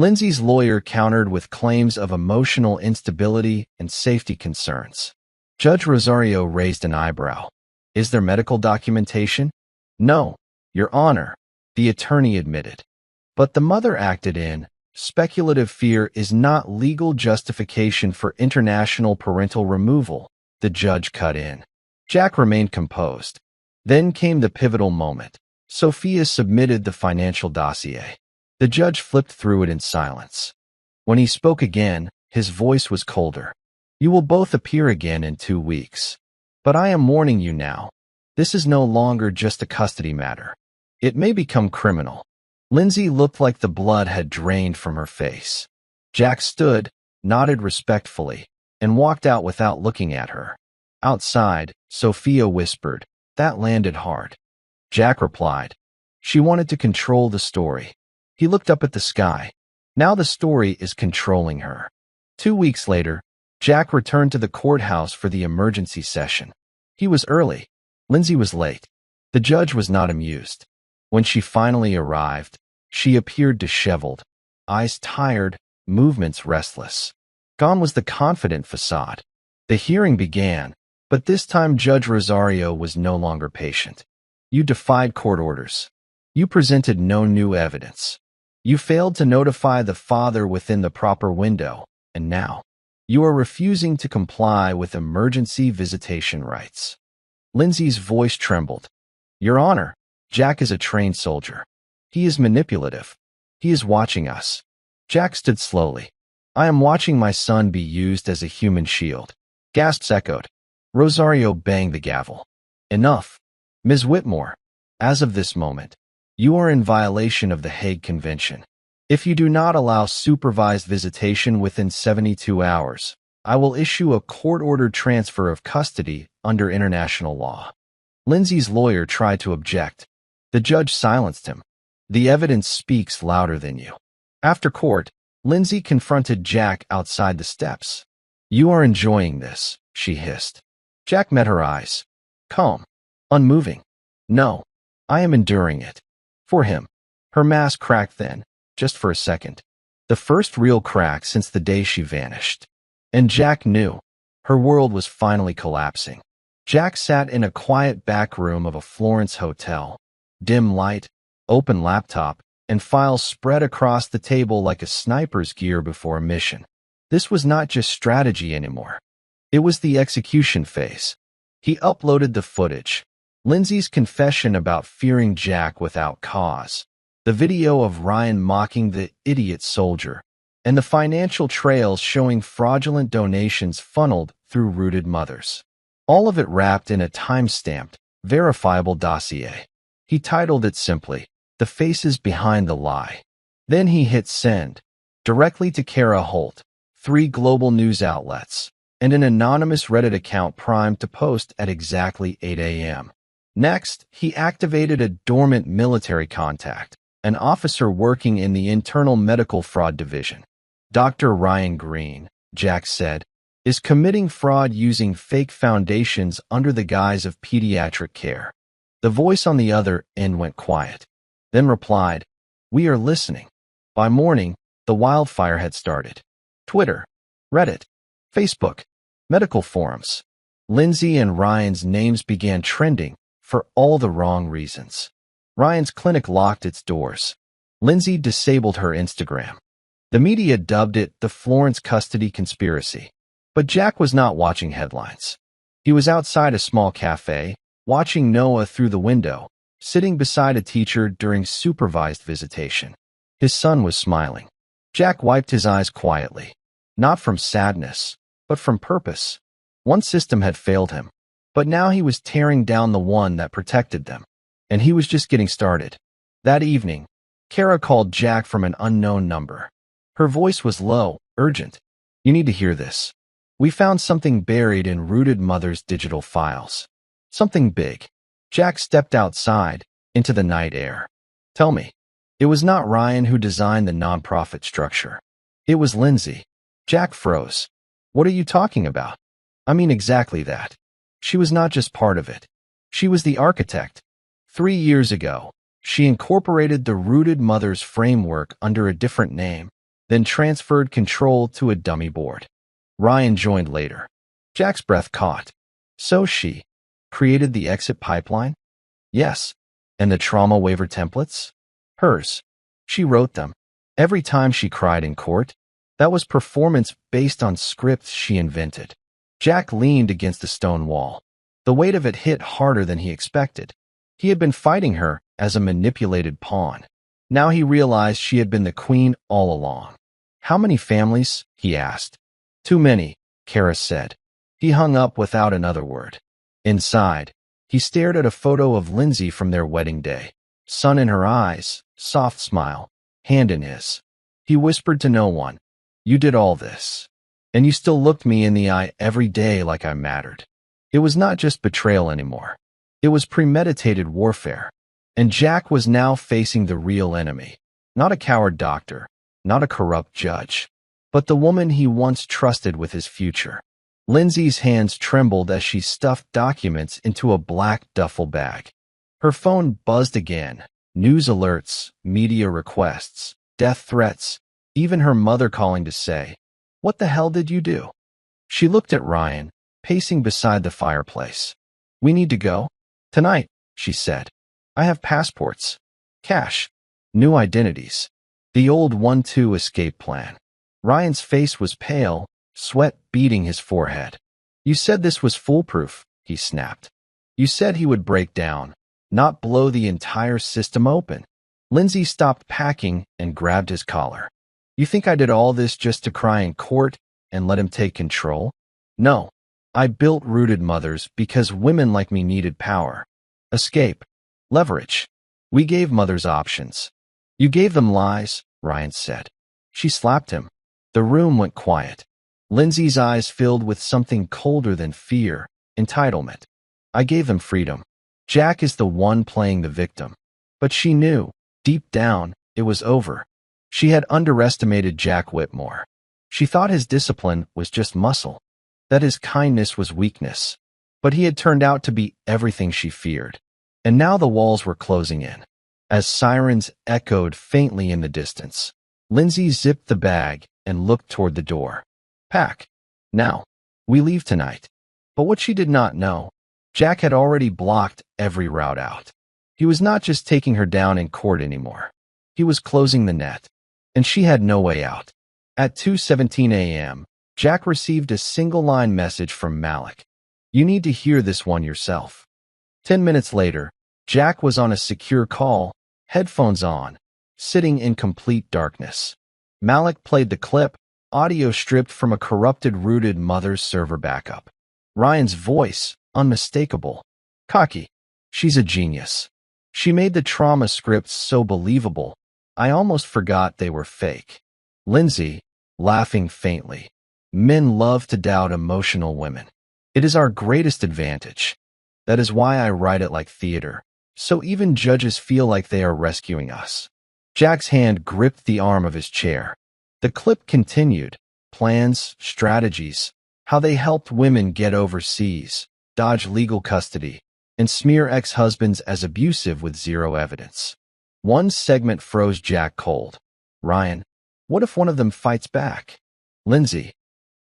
Lindsay's lawyer countered with claims of emotional instability and safety concerns. Judge Rosario raised an eyebrow. Is there medical documentation? No, Your Honor, the attorney admitted. But the mother acted in. Speculative fear is not legal justification for international parental removal, the judge cut in. Jack remained composed. Then came the pivotal moment. Sophia submitted the financial dossier. The judge flipped through it in silence. When he spoke again, his voice was colder. You will both appear again in 2 weeks. But I am warning you now. This is no longer just a custody matter. It may become criminal. Lindsay looked like the blood had drained from her face. Jack stood, nodded respectfully, and walked out without looking at her. Outside, Sophia whispered, "That landed hard." Jack replied, "She wanted to control the story." He looked up at the sky. Now the story is controlling her. 2 weeks later, Jack returned to the courthouse for the emergency session. He was early. Lindsay was late. The judge was not amused. When she finally arrived, she appeared disheveled, eyes tired, movements restless. Gone was the confident facade. The hearing began, but this time Judge Rosario was no longer patient. You defied court orders. You presented no new evidence. You failed to notify the father within the proper window, and now you are refusing to comply with emergency visitation rights. Lindsay's voice trembled. Your Honor, Jack is a trained soldier. He is manipulative. He is watching us. Jack stood slowly. I am watching my son be used as a human shield. Gasps echoed. Rosario banged the gavel. Enough. Ms. Whitmore, as of this moment, you are in violation of the Hague Convention. If you do not allow supervised visitation within 72 hours, I will issue a court-ordered transfer of custody under international law. Lindsay's lawyer tried to object. The judge silenced him. The evidence speaks louder than you. After court, Lindsay confronted Jack outside the steps. You are enjoying this, she hissed. Jack met her eyes. Calm. Unmoving. No, I am enduring it. For him. Her mask cracked then, just for a second. The first real crack since the day she vanished. And Jack knew. Her world was finally collapsing. Jack sat in a quiet back room of a Florence hotel. Dim light, open laptop, and files spread across the table like a sniper's gear before a mission. This was not just strategy anymore. It was the execution phase. He uploaded the footage. Lindsay's confession about fearing Jack without cause, the video of Ryan mocking the idiot soldier, and the financial trails showing fraudulent donations funneled through rooted mothers. All of it wrapped in a time-stamped, verifiable dossier. He titled it simply, The Faces Behind the Lie. Then he hit send, directly to Kara Holt, 3 global news outlets, and an anonymous Reddit account primed to post at exactly 8 a.m. Next, he activated a dormant military contact, an officer working in the Internal Medical Fraud Division. Dr. Ryan Green, Jack said, is committing fraud using fake foundations under the guise of pediatric care. The voice on the other end went quiet, then replied, We are listening. By morning, the wildfire had started. Twitter, Reddit, Facebook, medical forums. Lindsay and Ryan's names began trending for all the wrong reasons. Ryan's clinic locked its doors. Lindsay disabled her Instagram. The media dubbed it the Florence custody conspiracy. But Jack was not watching headlines. He was outside a small cafe, watching Noah through the window, sitting beside a teacher during supervised visitation. His son was smiling. Jack wiped his eyes quietly, not from sadness, but from purpose. One system had failed him, but now he was tearing down the one that protected them. And he was just getting started. That evening, Kara called Jack from an unknown number. Her voice was low, urgent. You need to hear this. We found something buried in Rooted Mother's digital files. Something big. Jack stepped outside, into the night air. Tell me. It was not Ryan who designed the nonprofit structure. It was Lindsay. Jack froze. What are you talking about? I mean exactly that. She was not just part of it. She was the architect. 3 years ago, she incorporated the Rooted Mothers framework under a different name, then transferred control to a dummy board. Ryan joined later. Jack's breath caught. So she created the exit pipeline? Yes. And the trauma waiver templates? Hers. She wrote them. Every time she cried in court, that was performance based on scripts she invented. Jack leaned against the stone wall. The weight of it hit harder than he expected. He had been fighting her as a manipulated pawn. Now he realized she had been the queen all along. How many families? He asked. Too many, Kara said. He hung up without another word. Inside, he stared at a photo of Lindsay from their wedding day. Sun in her eyes, soft smile, hand in his. He whispered to no one, "You did all this. And you still looked me in the eye every day like I mattered." It was not just betrayal anymore. It was premeditated warfare. And Jack was now facing the real enemy. Not a coward doctor, not a corrupt judge, but the woman he once trusted with his future. Lindsay's hands trembled as she stuffed documents into a black duffel bag. Her phone buzzed again. News alerts, media requests, death threats, even her mother calling to say, "What the hell did you do?" She looked at Ryan, pacing beside the fireplace. "We need to go? Tonight," she said. "I have passports, cash, new identities, the old 1-2 escape plan." Ryan's face was pale, sweat beading his forehead. "You said this was foolproof," he snapped. "You said he would break down, not blow the entire system open." Lindsay stopped packing and grabbed his collar. "You think I did all this just to cry in court and let him take control? No. I built Rooted Mothers because women like me needed power, escape, leverage. We gave mothers options. You gave them lies," Ryan said. She slapped him. The room went quiet. Lindsay's eyes filled with something colder than fear, entitlement. "I gave them freedom. Jack is the one playing the victim." But she knew, deep down, it was over. She had underestimated Jack Whitmore. She thought his discipline was just muscle, that his kindness was weakness. But he had turned out to be everything she feared. And now the walls were closing in. As sirens echoed faintly in the distance, Lindsay zipped the bag and looked toward the door. "Pack. Now. We leave tonight." But what she did not know, Jack had already blocked every route out. He was not just taking her down in court anymore. He was closing the net. And she had no way out. At 2:17 a.m., Jack received a single-line message from Malik. "You need to hear this one yourself." 10 minutes later, Jack was on a secure call, headphones on, sitting in complete darkness. Malik played the clip, audio stripped from a corrupted Rooted Mothers server backup. Ryan's voice, unmistakable. "Cocky. She's a genius. She made the trauma scripts so believable, I almost forgot they were fake." Lindsay, laughing faintly. "Men love to doubt emotional women. It is our greatest advantage. That is why I write it like theater, so even judges feel like they are rescuing us." Jack's hand gripped the arm of his chair. The clip continued, plans, strategies, how they helped women get overseas, dodge legal custody, and smear ex-husbands as abusive with zero evidence. One segment froze Jack cold. "Ryan, what if one of them fights back?" "Lindsay,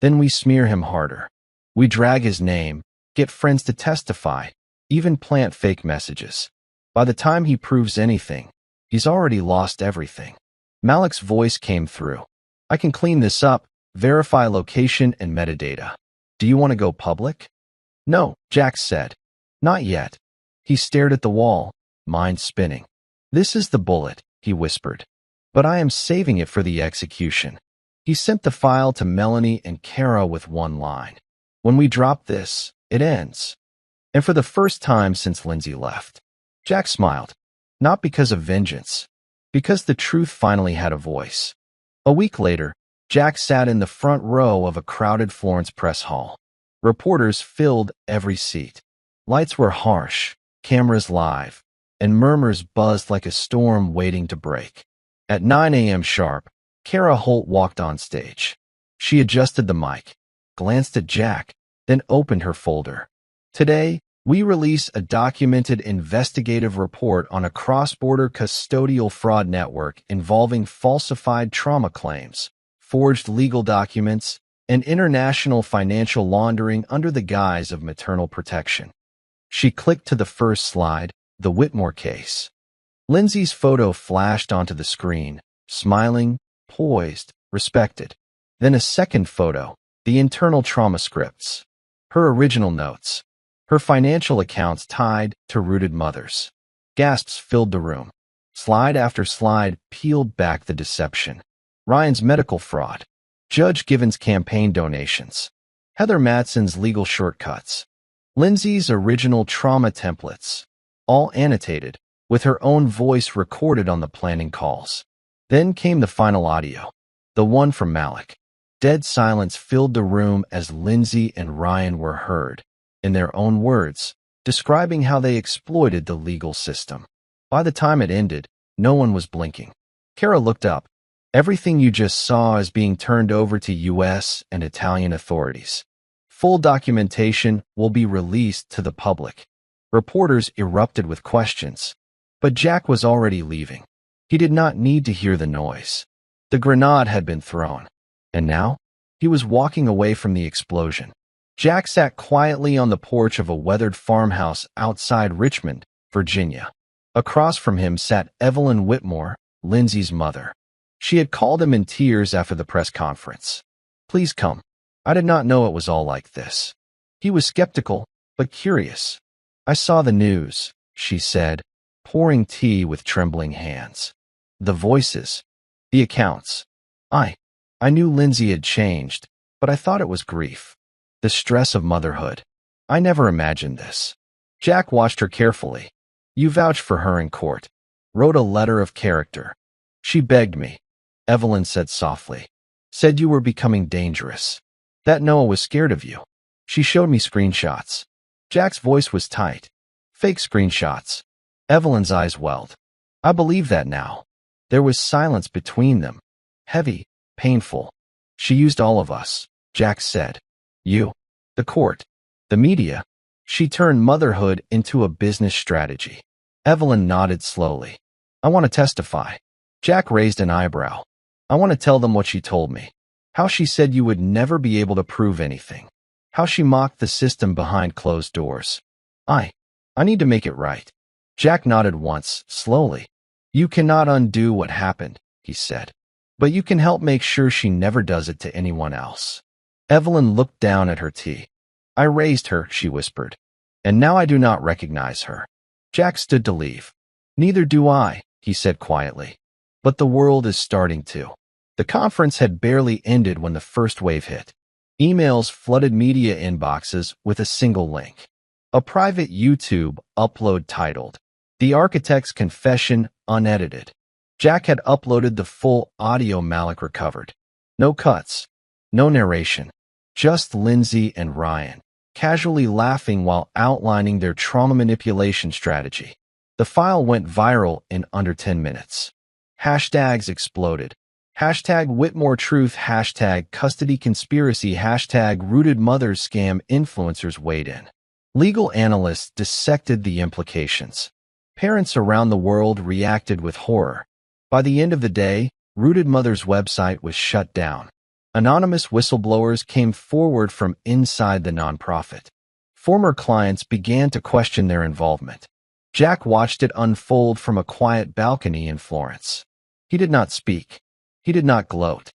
then we smear him harder. We drag his name, get friends to testify, even plant fake messages. By the time he proves anything, he's already lost everything." Malik's voice came through. "I can clean this up, verify location and metadata. Do you want to go public?" "No," Jack said. "Not yet." He stared at the wall, mind spinning. "This is the bullet," he whispered. "But I am saving it for the execution." He sent the file to Melanie and Kara with one line. "When we drop this, it ends." And for the first time since Lindsay left, Jack smiled. Not because of vengeance, because the truth finally had a voice. A week later, Jack sat in the front row of a crowded Florence press hall. Reporters filled every seat. Lights were harsh, cameras live, and murmurs buzzed like a storm waiting to break. At 9 a.m. sharp, Kara Holt walked on stage. She adjusted the mic, glanced at Jack, then opened her folder. "Today, We release a documented investigative report on a cross-border custodial fraud network involving falsified trauma claims, forged legal documents, and international financial laundering under the guise of maternal protection. She clicked to the first slide, the Whitmore case. Lindsay's photo flashed onto the screen, smiling, poised, respected. Then a second photo, the internal trauma scripts. Her original notes. Her financial accounts tied to rooted mothers. Gasps filled the room. Slide after slide peeled back the deception. Ryan's medical fraud. Judge Given's campaign donations. Heather Matson's legal shortcuts. Lindsay's original trauma templates. All annotated, with her own voice recorded on the planning calls. Then came the final audio. The one from Malik. Dead silence filled the room as Lindsay and Ryan were heard, in their own words, describing how they exploited the legal system. By the time it ended, no one was blinking. Kara looked up. Everything you just saw is being turned over to U.S. and Italian authorities. Full documentation will be released to the public. Reporters erupted with questions. But Jack was already leaving. He did not need to hear the noise. The grenade had been thrown. And now, he was walking away from the explosion. Jack sat quietly on the porch of a weathered farmhouse outside Richmond, Virginia. Across from him sat Evelyn Whitmore, Lindsay's mother. She had called him in tears after the press conference. "Please come. I did not know it was all like this." He was skeptical, but curious. "I saw the news," she said, pouring tea with trembling hands. "The voices. The accounts. I knew Lindsay had changed, but I thought it was grief. The stress of motherhood. I never imagined this." Jack watched her carefully. "You vouched for her in court. Wrote a letter of character. She begged me," Evelyn said softly. "Said you were becoming dangerous. That Noah was scared of you. She showed me screenshots." Jack's voice was tight. "Fake screenshots." Evelyn's eyes welled. "I believe that now." There was silence between them. Heavy, painful. "She used all of us," Jack said. "You, the court, the media." She turned motherhood into a business strategy. Evelyn nodded slowly. "I want to testify." Jack raised an eyebrow. "I want to tell them what she told me. How she said you would never be able to prove anything. How she mocked the system behind closed doors. I need to make it right." Jack nodded once, slowly. "You cannot undo what happened," he said. "But you can help make sure she never does it to anyone else." Evelyn looked down at her tea. "I raised her," she whispered. "And now I do not recognize her." Jack stood to leave. "Neither do I," he said quietly. "But the world is starting to." The conference had barely ended when the first wave hit. Emails flooded media inboxes with a single link. A private YouTube upload titled, "The Architect's Confession Unedited." Jack had uploaded the full audio Malik recovered. No cuts, no narration, just Lindsay and Ryan, casually laughing while outlining their trauma manipulation strategy. The file went viral in under 10 minutes. Hashtags exploded. Hashtag Whitmore Truth, hashtag Custody Conspiracy, hashtag Rooted Mothers Scam. Influencers weighed in. Legal analysts dissected the implications. Parents around the world reacted with horror. By the end of the day, Rooted Mother's website was shut down. Anonymous whistleblowers came forward from inside the nonprofit. Former clients began to question their involvement. Jack watched it unfold from a quiet balcony in Florence. He did not speak. He did not gloat.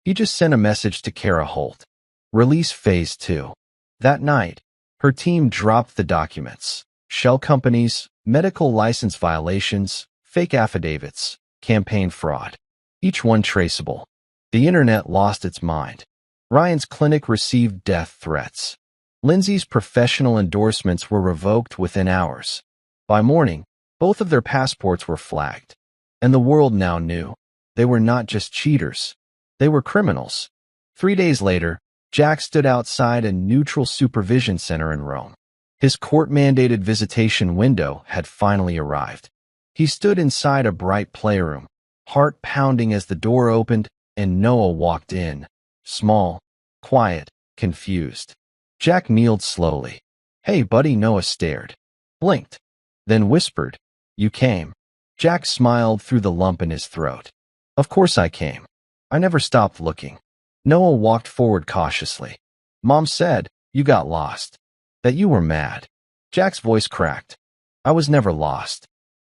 He just sent a message to Kara Holt. Release Phase 2. That night, her team dropped the documents. Shell companies, medical license violations, fake affidavits, campaign fraud. Each one traceable. The internet lost its mind. Ryan's clinic received death threats. Lindsay's professional endorsements were revoked within hours. By morning, both of their passports were flagged. And the world now knew. They were not just cheaters. They were criminals. 3 days later, Jack stood outside a neutral supervision center in Rome. His court-mandated visitation window had finally arrived. He stood inside a bright playroom, heart pounding as the door opened and Noah walked in, small, quiet, confused. Jack kneeled slowly. Hey, buddy. Noah stared, blinked, then whispered, "You came." Jack smiled through the lump in his throat. "Of course I came. I never stopped looking." Noah walked forward cautiously. "Mom said you got lost, that you were mad." Jack's voice cracked. "I was never lost,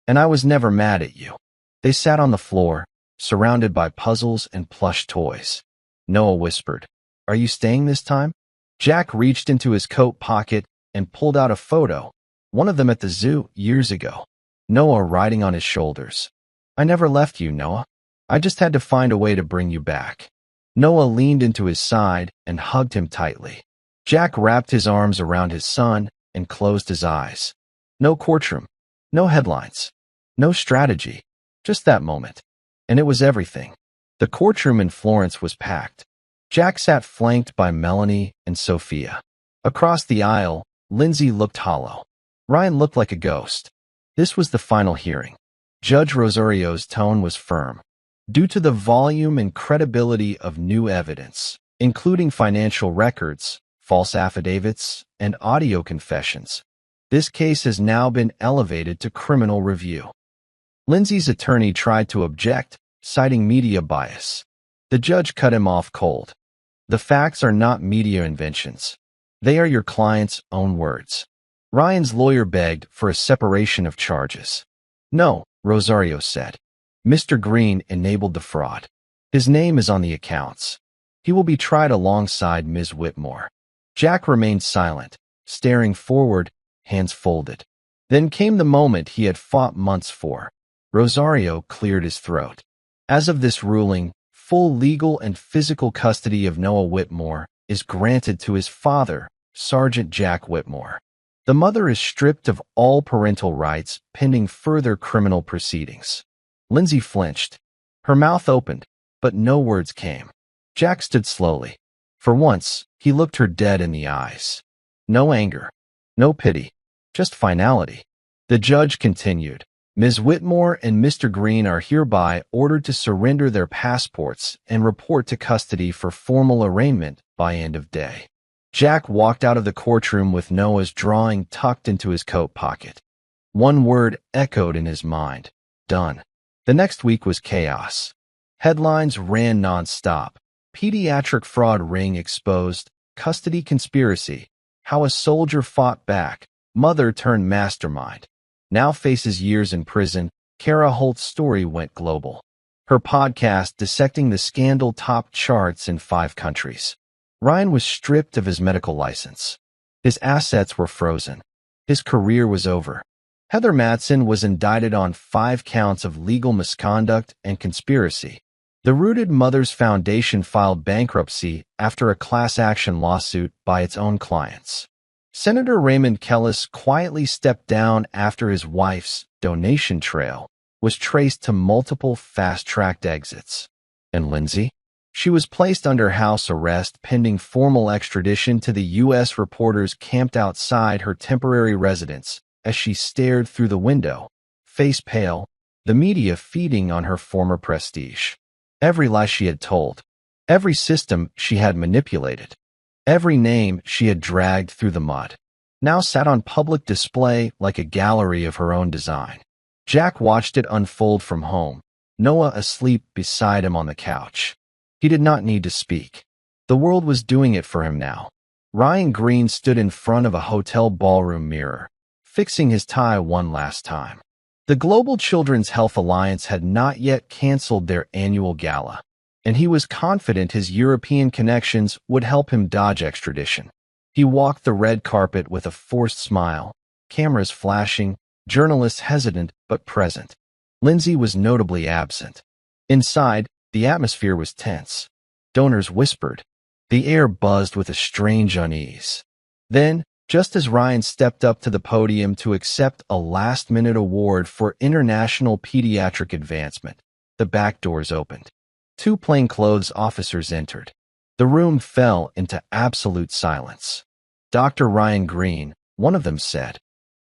and I was never mad at you." They sat on the floor, surrounded by puzzles and plush toys. Noah whispered, "Are you staying this time?" Jack reached into his coat pocket and pulled out a photo, one of them at the zoo years ago. Noah riding on his shoulders. "I never left you, Noah. I just had to find a way to bring you back." Noah leaned into his side and hugged him tightly. Jack wrapped his arms around his son and closed his eyes. No courtroom, no headlines, no strategy, just that moment. And it was everything. The courtroom in Florence was packed. Jack sat flanked by Melanie and Sophia. Across the aisle, Lindsay looked hollow. Ryan looked like a ghost. This was the final hearing. Judge Rosario's tone was firm. Due to the volume and credibility of new evidence, including financial records, false affidavits, and audio confessions, this case has now been elevated to criminal review. Lindsay's attorney tried to object, citing media bias. The judge cut him off cold. "The facts are not media inventions. They are your client's own words." Ryan's lawyer begged for a separation of charges. "No," Rosario said. "Mr. Green enabled the fraud. His name is on the accounts. He will be tried alongside Ms. Whitmore." Jack remained silent, staring forward, hands folded. Then came the moment he had fought months for. Rosario cleared his throat. "As of this ruling, full legal and physical custody of Noah Whitmore is granted to his father, Sergeant Jack Whitmore. The mother is stripped of all parental rights pending further criminal proceedings." Lindsay flinched. Her mouth opened, but no words came. Jack stood slowly. For once, he looked her dead in the eyes. No anger, no pity, just finality. The judge continued, "Ms. Whitmore and Mr. Green are hereby ordered to surrender their passports and report to custody for formal arraignment by end of day." Jack walked out of the courtroom with Noah's drawing tucked into his coat pocket. One word echoed in his mind: done. The next week was chaos. Headlines ran nonstop. Pediatric fraud ring exposed, custody conspiracy, how a soldier fought back, mother turned mastermind. Now faces years in prison, Kara Holt's story went global. Her podcast dissecting the scandal topped charts in 5 countries. Ryan was stripped of his medical license. His assets were frozen. His career was over. Heather Madsen was indicted on 5 counts of legal misconduct and conspiracy. The Rooted Mothers Foundation filed bankruptcy after a class action lawsuit by its own clients. Senator Raymond Kellis quietly stepped down after his wife's donation trail was traced to multiple fast-tracked exits. And Lindsay? She was placed under house arrest pending formal extradition to the U.S. Reporters camped outside her temporary residence as she stared through the window, face pale, the media feeding on her former prestige. Every lie she had told, every system she had manipulated, every name she had dragged through the mud, now sat on public display like a gallery of her own design. Jack watched it unfold from home, Noah asleep beside him on the couch. He did not need to speak. The world was doing it for him now. Ryan Green stood in front of a hotel ballroom mirror, fixing his tie one last time. The Global Children's Health Alliance had not yet canceled their annual gala, and he was confident his European connections would help him dodge extradition. He walked the red carpet with a forced smile, cameras flashing, journalists hesitant but present. Lindsay was notably absent. Inside, the atmosphere was tense. Donors whispered. The air buzzed with a strange unease. Then, just as Ryan stepped up to the podium to accept a last-minute award for international pediatric advancement, the back doors opened. 2 plainclothes officers entered. The room fell into absolute silence. "Dr. Ryan Green," one of them said,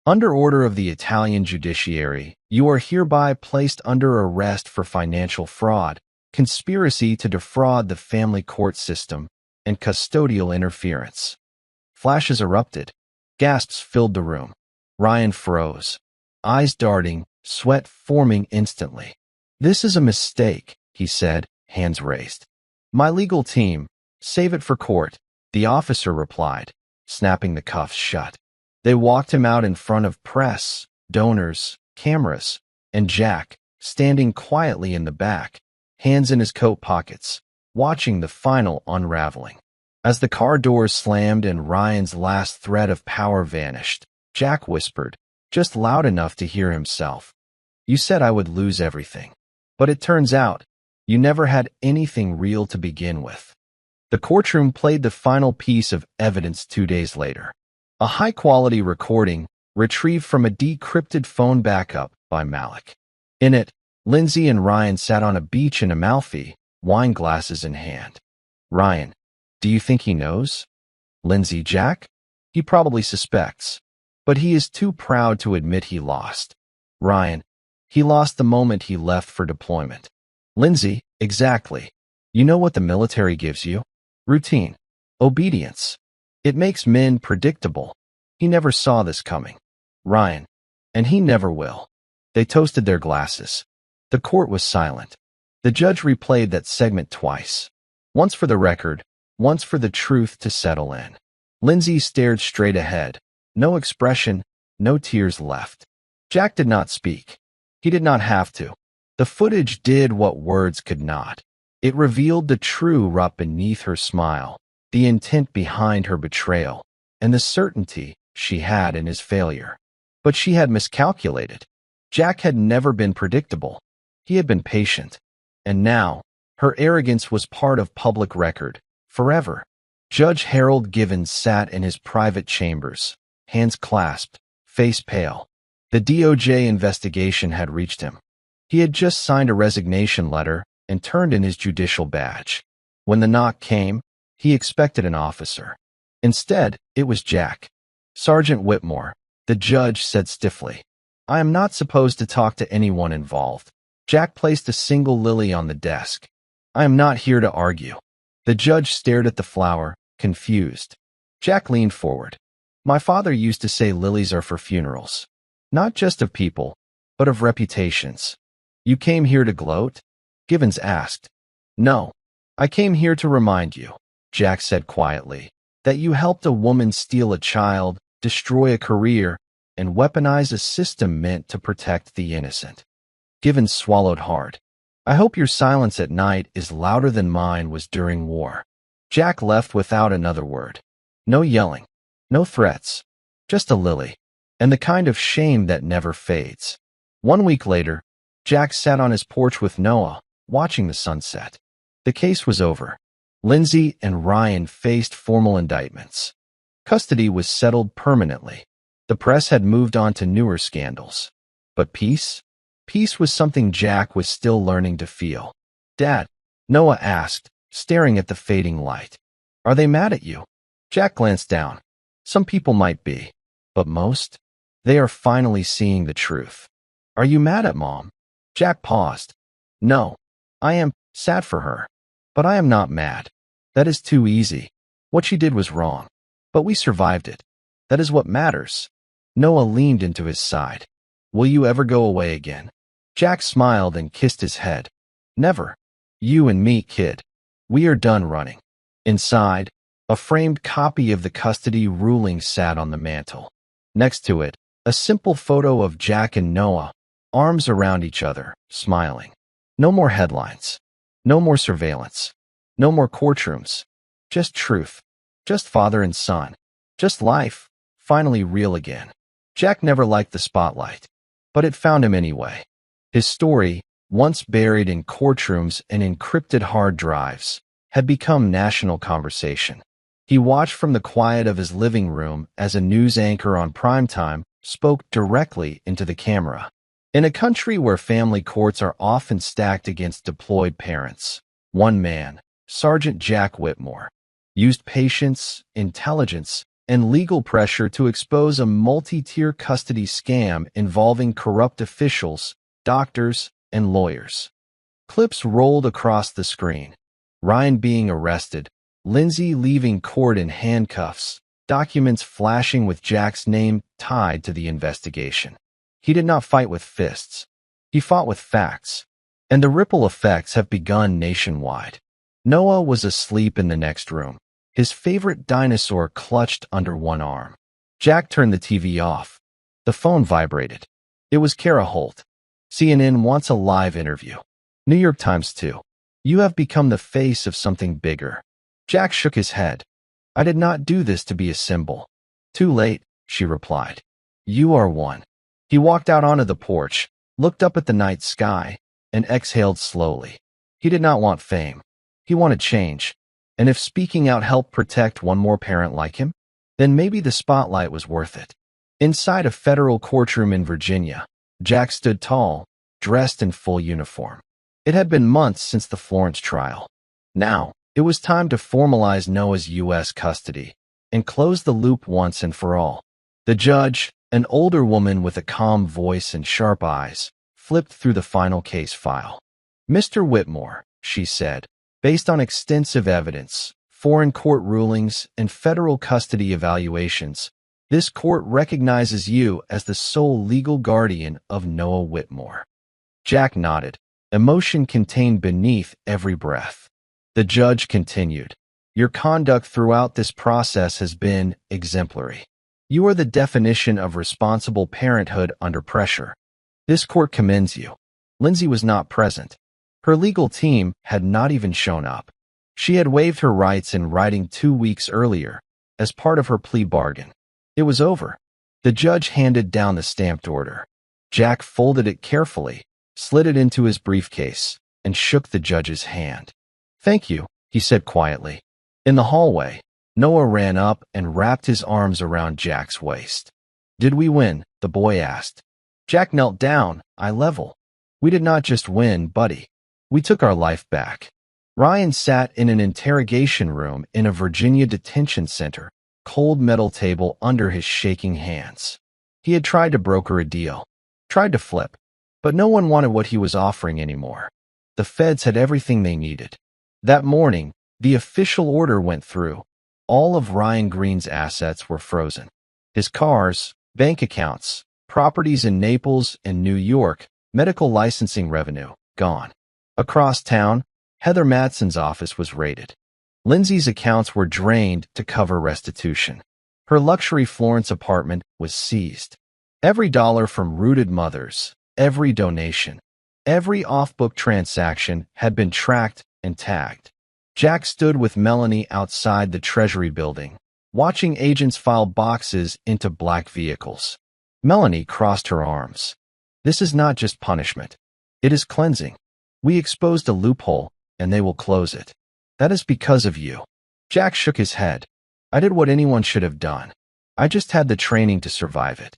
"under order of the Italian judiciary, you are hereby placed under arrest for financial fraud, conspiracy to defraud the family court system, and custodial interference." Flashes erupted. Gasps filled the room. Ryan froze, eyes darting, sweat forming instantly. "This is a mistake," he said, hands raised. "My legal team, save it for court," the officer replied, snapping the cuffs shut. They walked him out in front of press, donors, cameras, and Jack, standing quietly in the back, hands in his coat pockets, watching the final unraveling. As the car doors slammed and Ryan's last thread of power vanished, Jack whispered, just loud enough to hear himself, "You said I would lose everything. But it turns out, you never had anything real to begin with." The courtroom played the final piece of evidence 2 days later. A high-quality recording retrieved from a decrypted phone backup by Malik. In it, Lindsay and Ryan sat on a beach in Amalfi, wine glasses in hand. Ryan, "Do you think he knows?" Lindsay, "Jack? He probably suspects. But he is too proud to admit he lost." Ryan, "He lost the moment he left for deployment." Lindsay, "Exactly. You know what the military gives you? Routine. Obedience. It makes men predictable. He never saw this coming." Ryan, "And he never will." They toasted their glasses. The court was silent. The judge replayed that segment twice. Once for the record, once for the truth to settle in. Lindsay stared straight ahead. No expression, no tears left. Jack did not speak. He did not have to. The footage did what words could not. It revealed the true rut beneath her smile, the intent behind her betrayal, and the certainty she had in his failure. But she had miscalculated. Jack had never been predictable. He had been patient. And now, her arrogance was part of public record, forever. Judge Harold Givens sat in his private chambers, hands clasped, face pale. The DOJ investigation had reached him. He had just signed a resignation letter and turned in his judicial badge. When the knock came, he expected an officer. Instead, it was Jack. "Sergeant Whitmore," the judge said stiffly. "I am not supposed to talk to anyone involved." Jack placed a single lily on the desk. "I am not here to argue." The judge stared at the flower, confused. Jack leaned forward. "My father used to say lilies are for funerals. Not just of people, but of reputations." "You came here to gloat?" Givens asked. "No. I came here to remind you," Jack said quietly, "that you helped a woman steal a child, destroy a career, and weaponize a system meant to protect the innocent." Givens swallowed hard. "I hope your silence at night is louder than mine was during war." Jack left without another word. No yelling, no threats, just a lily, and the kind of shame that never fades. 1 week later, Jack sat on his porch with Noah, watching the sunset. The case was over. Lindsay and Ryan faced formal indictments. Custody was settled permanently. The press had moved on to newer scandals. But peace? Peace was something Jack was still learning to feel. "Dad," Noah asked, staring at the fading light, "are they mad at you?" Jack glanced down. "Some people might be, but most? They are finally seeing the truth." "Are you mad at Mom?" Jack paused. "No, I am sad for her, but I am not mad. That is too easy. What she did was wrong, but we survived it. That is what matters." Noah leaned into his side. "Will you ever go away again?" Jack smiled and kissed his head. "Never. You and me, kid. We are done running." Inside, a framed copy of the custody ruling sat on the mantel. Next to it, a simple photo of Jack and Noah, arms around each other, smiling. No more headlines. No more surveillance. No more courtrooms. Just truth. Just father and son. Just life, finally real again. Jack never liked the spotlight, but it found him anyway. His story, once buried in courtrooms and encrypted hard drives, had become national conversation. He watched from the quiet of his living room as a news anchor on primetime spoke directly into the camera. In a country where family courts are often stacked against deployed parents, one man, Sergeant Jack Whitmore, used patience, intelligence, and legal pressure to expose a multi-tier custody scam involving corrupt officials, doctors, and lawyers. Clips rolled across the screen. Ryan being arrested, Lindsay leaving court in handcuffs, documents flashing with Jack's name tied to the investigation. He did not fight with fists. He fought with facts. And the ripple effects have begun nationwide. Noah was asleep in the next room, his favorite dinosaur clutched under one arm. Jack turned the TV off. The phone vibrated. It was Kara Holt. CNN wants a live interview. New York Times too. You have become the face of something bigger. Jack shook his head. I did not do this to be a symbol. Too late, she replied. You are one. He walked out onto the porch, looked up at the night sky, and exhaled slowly. He did not want fame. He wanted change. And if speaking out helped protect one more parent like him, then maybe the spotlight was worth it. Inside a federal courtroom in Virginia, Jack stood tall, dressed in full uniform. It had been months since the Florence trial. Now, it was time to formalize Noah's U.S. custody and close the loop once and for all. The judge, an older woman with a calm voice and sharp eyes, flipped through the final case file. Mr. Whitmore, she said, based on extensive evidence, foreign court rulings, and federal custody evaluations, this court recognizes you as the sole legal guardian of Noah Whitmore. Jack nodded, emotion contained beneath every breath. The judge continued, your conduct throughout this process has been exemplary. You are the definition of responsible parenthood under pressure. This court commends you. Lindsay was not present. Her legal team had not even shown up. She had waived her rights in writing 2 weeks earlier, as part of her plea bargain. It was over. The judge handed down the stamped order. Jack folded it carefully, slid it into his briefcase, and shook the judge's hand. Thank you, he said quietly. In the hallway, Noah ran up and wrapped his arms around Jack's waist. Did we win? The boy asked. Jack knelt down, eye level. We did not just win, buddy. We took our life back. Ryan sat in an interrogation room in a Virginia detention center, cold metal table under his shaking hands. He had tried to broker a deal, tried to flip, but no one wanted what he was offering anymore. The feds had everything they needed. That morning, the official order went through. All of Ryan Green's assets were frozen. His cars, bank accounts, properties in Naples and New York, medical licensing revenue, gone. Across town, Heather Matson's office was raided. Lindsay's accounts were drained to cover restitution. Her luxury Florence apartment was seized. Every dollar from rooted mothers, every donation, every off-book transaction had been tracked and tagged. Jack stood with Melanie outside the Treasury building, watching agents file boxes into black vehicles. Melanie crossed her arms. This is not just punishment. It is cleansing. We exposed a loophole, and they will close it. That is because of you. Jack shook his head. I did what anyone should have done. I just had the training to survive it.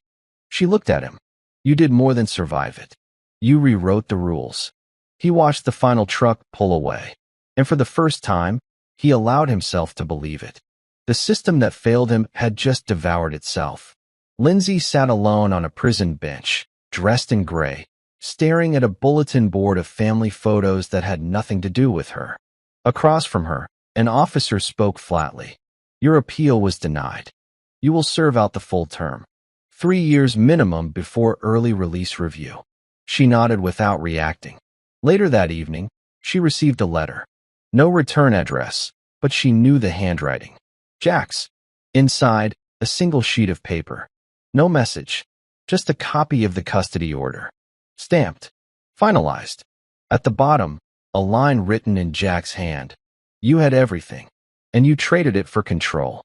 She looked at him. You did more than survive it. You rewrote the rules. He watched the final truck pull away. And for the first time, he allowed himself to believe it. The system that failed him had just devoured itself. Lindsay sat alone on a prison bench, dressed in gray, staring at a bulletin board of family photos that had nothing to do with her. Across from her, an officer spoke flatly. Your appeal was denied. You will serve out the full term. 3 years minimum before early release review. She nodded without reacting. Later that evening, she received a letter. No return address, but she knew the handwriting. Jack's. Inside, a single sheet of paper. No message. Just a copy of the custody order. Stamped. Finalized. At the bottom, a line written in Jack's hand. You had everything, and you traded it for control.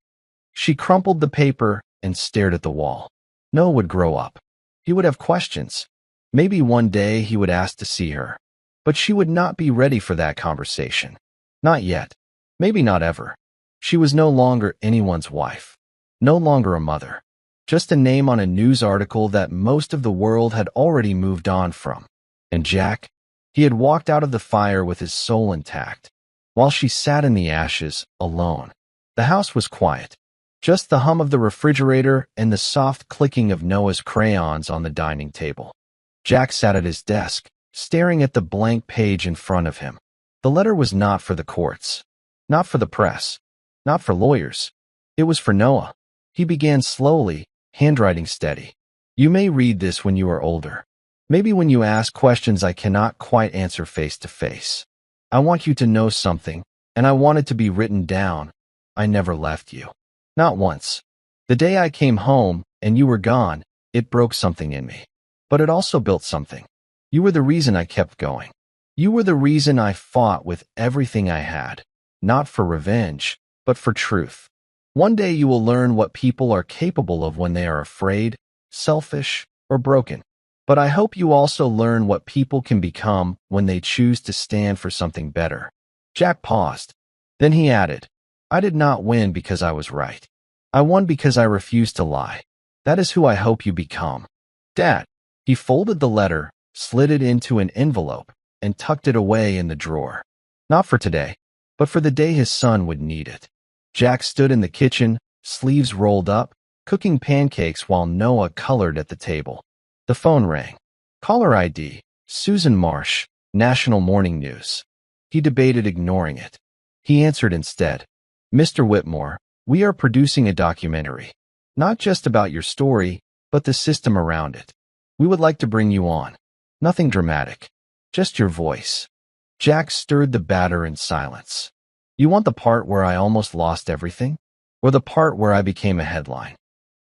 She crumpled the paper and stared at the wall. Noah would grow up. He would have questions. Maybe one day he would ask to see her. But she would not be ready for that conversation. Not yet. Maybe not ever. She was no longer anyone's wife. No longer a mother. Just a name on a news article that most of the world had already moved on from. And Jack? He had walked out of the fire with his soul intact, while she sat in the ashes, alone. The house was quiet. Just the hum of the refrigerator and the soft clicking of Noah's crayons on the dining table. Jack sat at his desk, staring at the blank page in front of him. The letter was not for the courts, not for the press, not for lawyers. It was for Noah. He began slowly, handwriting steady. You may read this when you are older. Maybe when you ask questions I cannot quite answer face to face. I want you to know something, and I want it to be written down. I never left you. Not once. The day I came home, and you were gone, it broke something in me. But it also built something. You were the reason I kept going. You were the reason I fought with everything I had. Not for revenge, but for truth. One day you will learn what people are capable of when they are afraid, selfish, or broken. But I hope you also learn what people can become when they choose to stand for something better. Jack paused. Then he added, I did not win because I was right. I won because I refused to lie. That is who I hope you become. Dad. He folded the letter, slid it into an envelope, and tucked it away in the drawer. Not for today, but for the day his son would need it. Jack stood in the kitchen, sleeves rolled up, cooking pancakes while Noah colored at the table. The phone rang. Caller ID, Susan Marsh, National Morning News. He debated ignoring it. He answered instead. Mr. Whitmore, we are producing a documentary. Not just about your story, but the system around it. We would like to bring you on. Nothing dramatic. Just your voice. Jack stirred the batter in silence. You want the part where I almost lost everything? Or the part where I became a headline?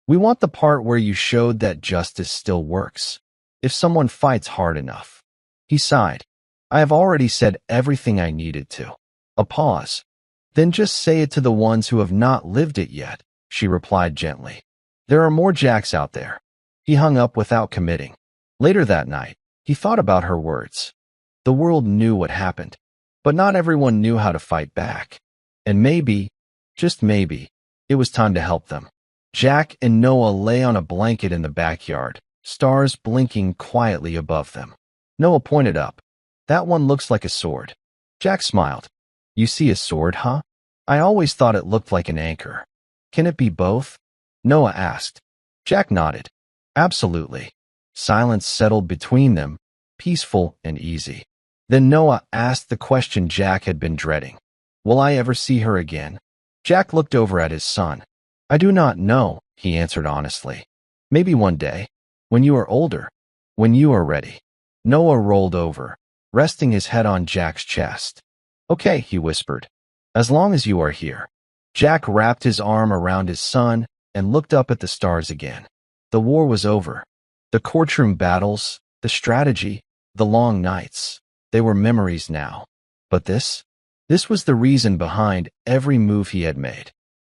We want the part where you showed that justice still works. If someone fights hard enough. He sighed. I have already said everything I needed to. A pause. Then just say it to the ones who have not lived it yet, she replied gently. There are more Jacks out there. He hung up without committing. Later that night, he thought about her words. The world knew what happened, but not everyone knew how to fight back. And maybe, just maybe, it was time to help them. Jack and Noah lay on a blanket in the backyard, stars blinking quietly above them. Noah pointed up. That one looks like a sword. Jack smiled. You see a sword, huh? I always thought it looked like an anchor. Can it be both? Noah asked. Jack nodded. Absolutely. Silence settled between them, peaceful and easy. Then Noah asked the question Jack had been dreading. Will I ever see her again? Jack looked over at his son. I do not know, he answered honestly. Maybe one day, when you are older, when you are ready. Noah rolled over, resting his head on Jack's chest. Okay, he whispered. As long as you are here. Jack wrapped his arm around his son and looked up at the stars again. The war was over. The courtroom battles, the strategy, the long nights. They were memories now. But this was the reason behind every move he had made.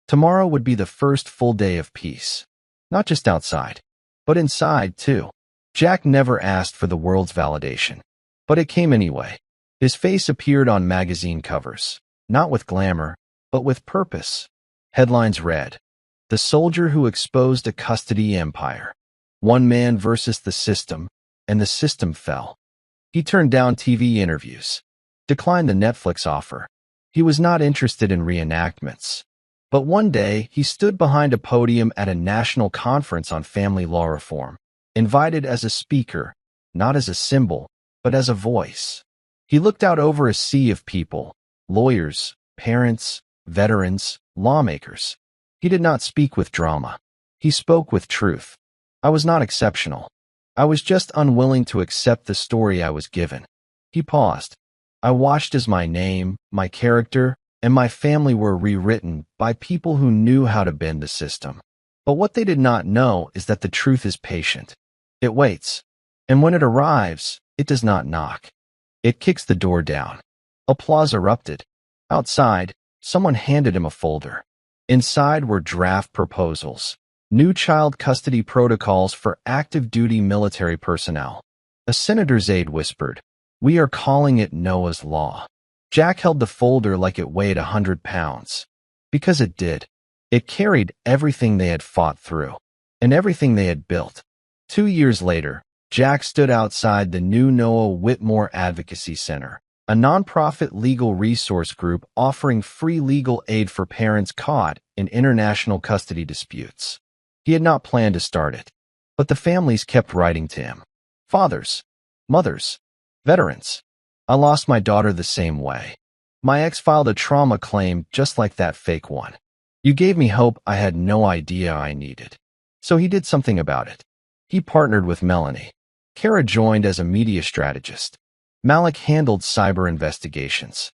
Tomorrow would be the first full day of peace. Not just outside, but inside too. Jack never asked for the world's validation, but it came anyway. His face appeared on magazine covers, not with glamour, but with purpose. Headlines read, The Soldier Who Exposed a Custody Empire. One man versus the system, and the system fell. He turned down TV interviews, declined the Netflix offer. He was not interested in reenactments. But one day, he stood behind a podium at a national conference on family law reform, invited as a speaker, not as a symbol, but as a voice. He looked out over a sea of people, lawyers, parents, veterans, lawmakers. He did not speak with drama. He spoke with truth. I was not exceptional. I was just unwilling to accept the story I was given. He paused. I watched as my name, my character, and my family were rewritten by people who knew how to bend the system. But what they did not know is that the truth is patient. It waits. And when it arrives, it does not knock. It kicks the door down. Applause erupted. Outside, someone handed him a folder. Inside were draft proposals. New child custody protocols for active duty military personnel. A senator's aide whispered, We are calling it Noah's Law. Jack held the folder like it weighed 100 pounds. Because it did. It carried everything they had fought through, and everything they had built. 2 years later, Jack stood outside the new Noah Whitmore Advocacy Center, a nonprofit legal resource group offering free legal aid for parents caught in international custody disputes. He had not planned to start it, but the families kept writing to him. Fathers, mothers, veterans. I lost my daughter the same way. My ex filed a trauma claim just like that fake one. You gave me hope I had no idea I needed. So he did something about it. He partnered with Melanie. Kara joined as a media strategist. Malik handled cyber investigations.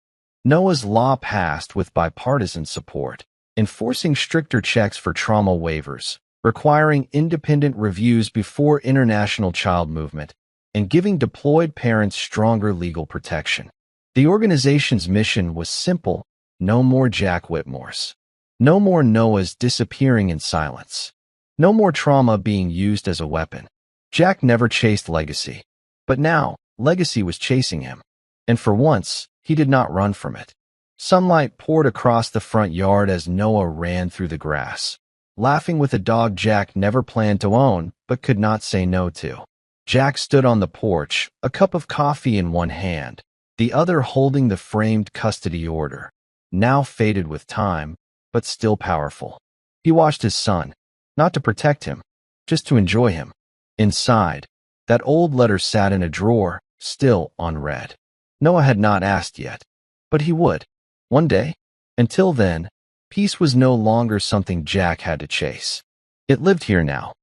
Noah's law passed with bipartisan support, enforcing stricter checks for trauma waivers, requiring independent reviews before international child movement, and giving deployed parents stronger legal protection. The organization's mission was simple: no more Jack Whitmores. No more Noahs disappearing in silence. No more trauma being used as a weapon. Jack never chased legacy. But now, legacy was chasing him. And for once, he did not run from it. Sunlight poured across the front yard as Noah ran through the grass, laughing with a dog Jack never planned to own but could not say no to. Jack stood on the porch, a cup of coffee in one hand, the other holding the framed custody order, now faded with time, but still powerful. He watched his son, not to protect him, just to enjoy him. Inside, that old letter sat in a drawer, still unread. Noah had not asked yet, but he would, one day. Until then, peace was no longer something Jack had to chase. It lived here now.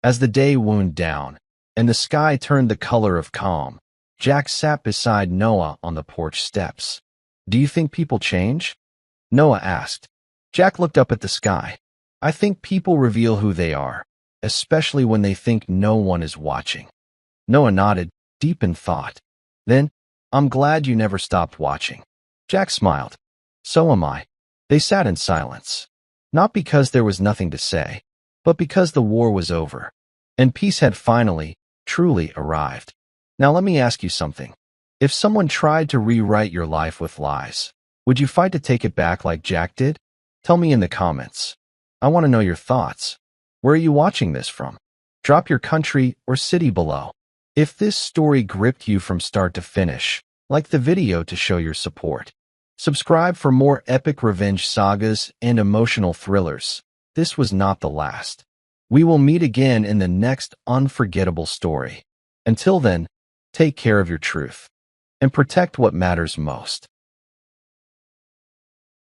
As the day wound down, and the sky turned the color of calm, Jack sat beside Noah on the porch steps. "Do you think people change?" Noah asked. Jack looked up at the sky. "I think people reveal who they are, especially when they think no one is watching." Noah nodded, deep in thought. Then, "I'm glad you never stopped watching." Jack smiled. "So am I." They sat in silence. Not because there was nothing to say, but because the war was over, and peace had finally, truly arrived. Now let me ask you something. If someone tried to rewrite your life with lies, would you fight to take it back like Jack did? Tell me in the comments. I want to know your thoughts. Where are you watching this from? Drop your country or city below. If this story gripped you from start to finish, like the video to show your support. Subscribe for more epic revenge sagas and emotional thrillers. This was not the last. We will meet again in the next unforgettable story. Until then, take care of your truth and protect what matters most.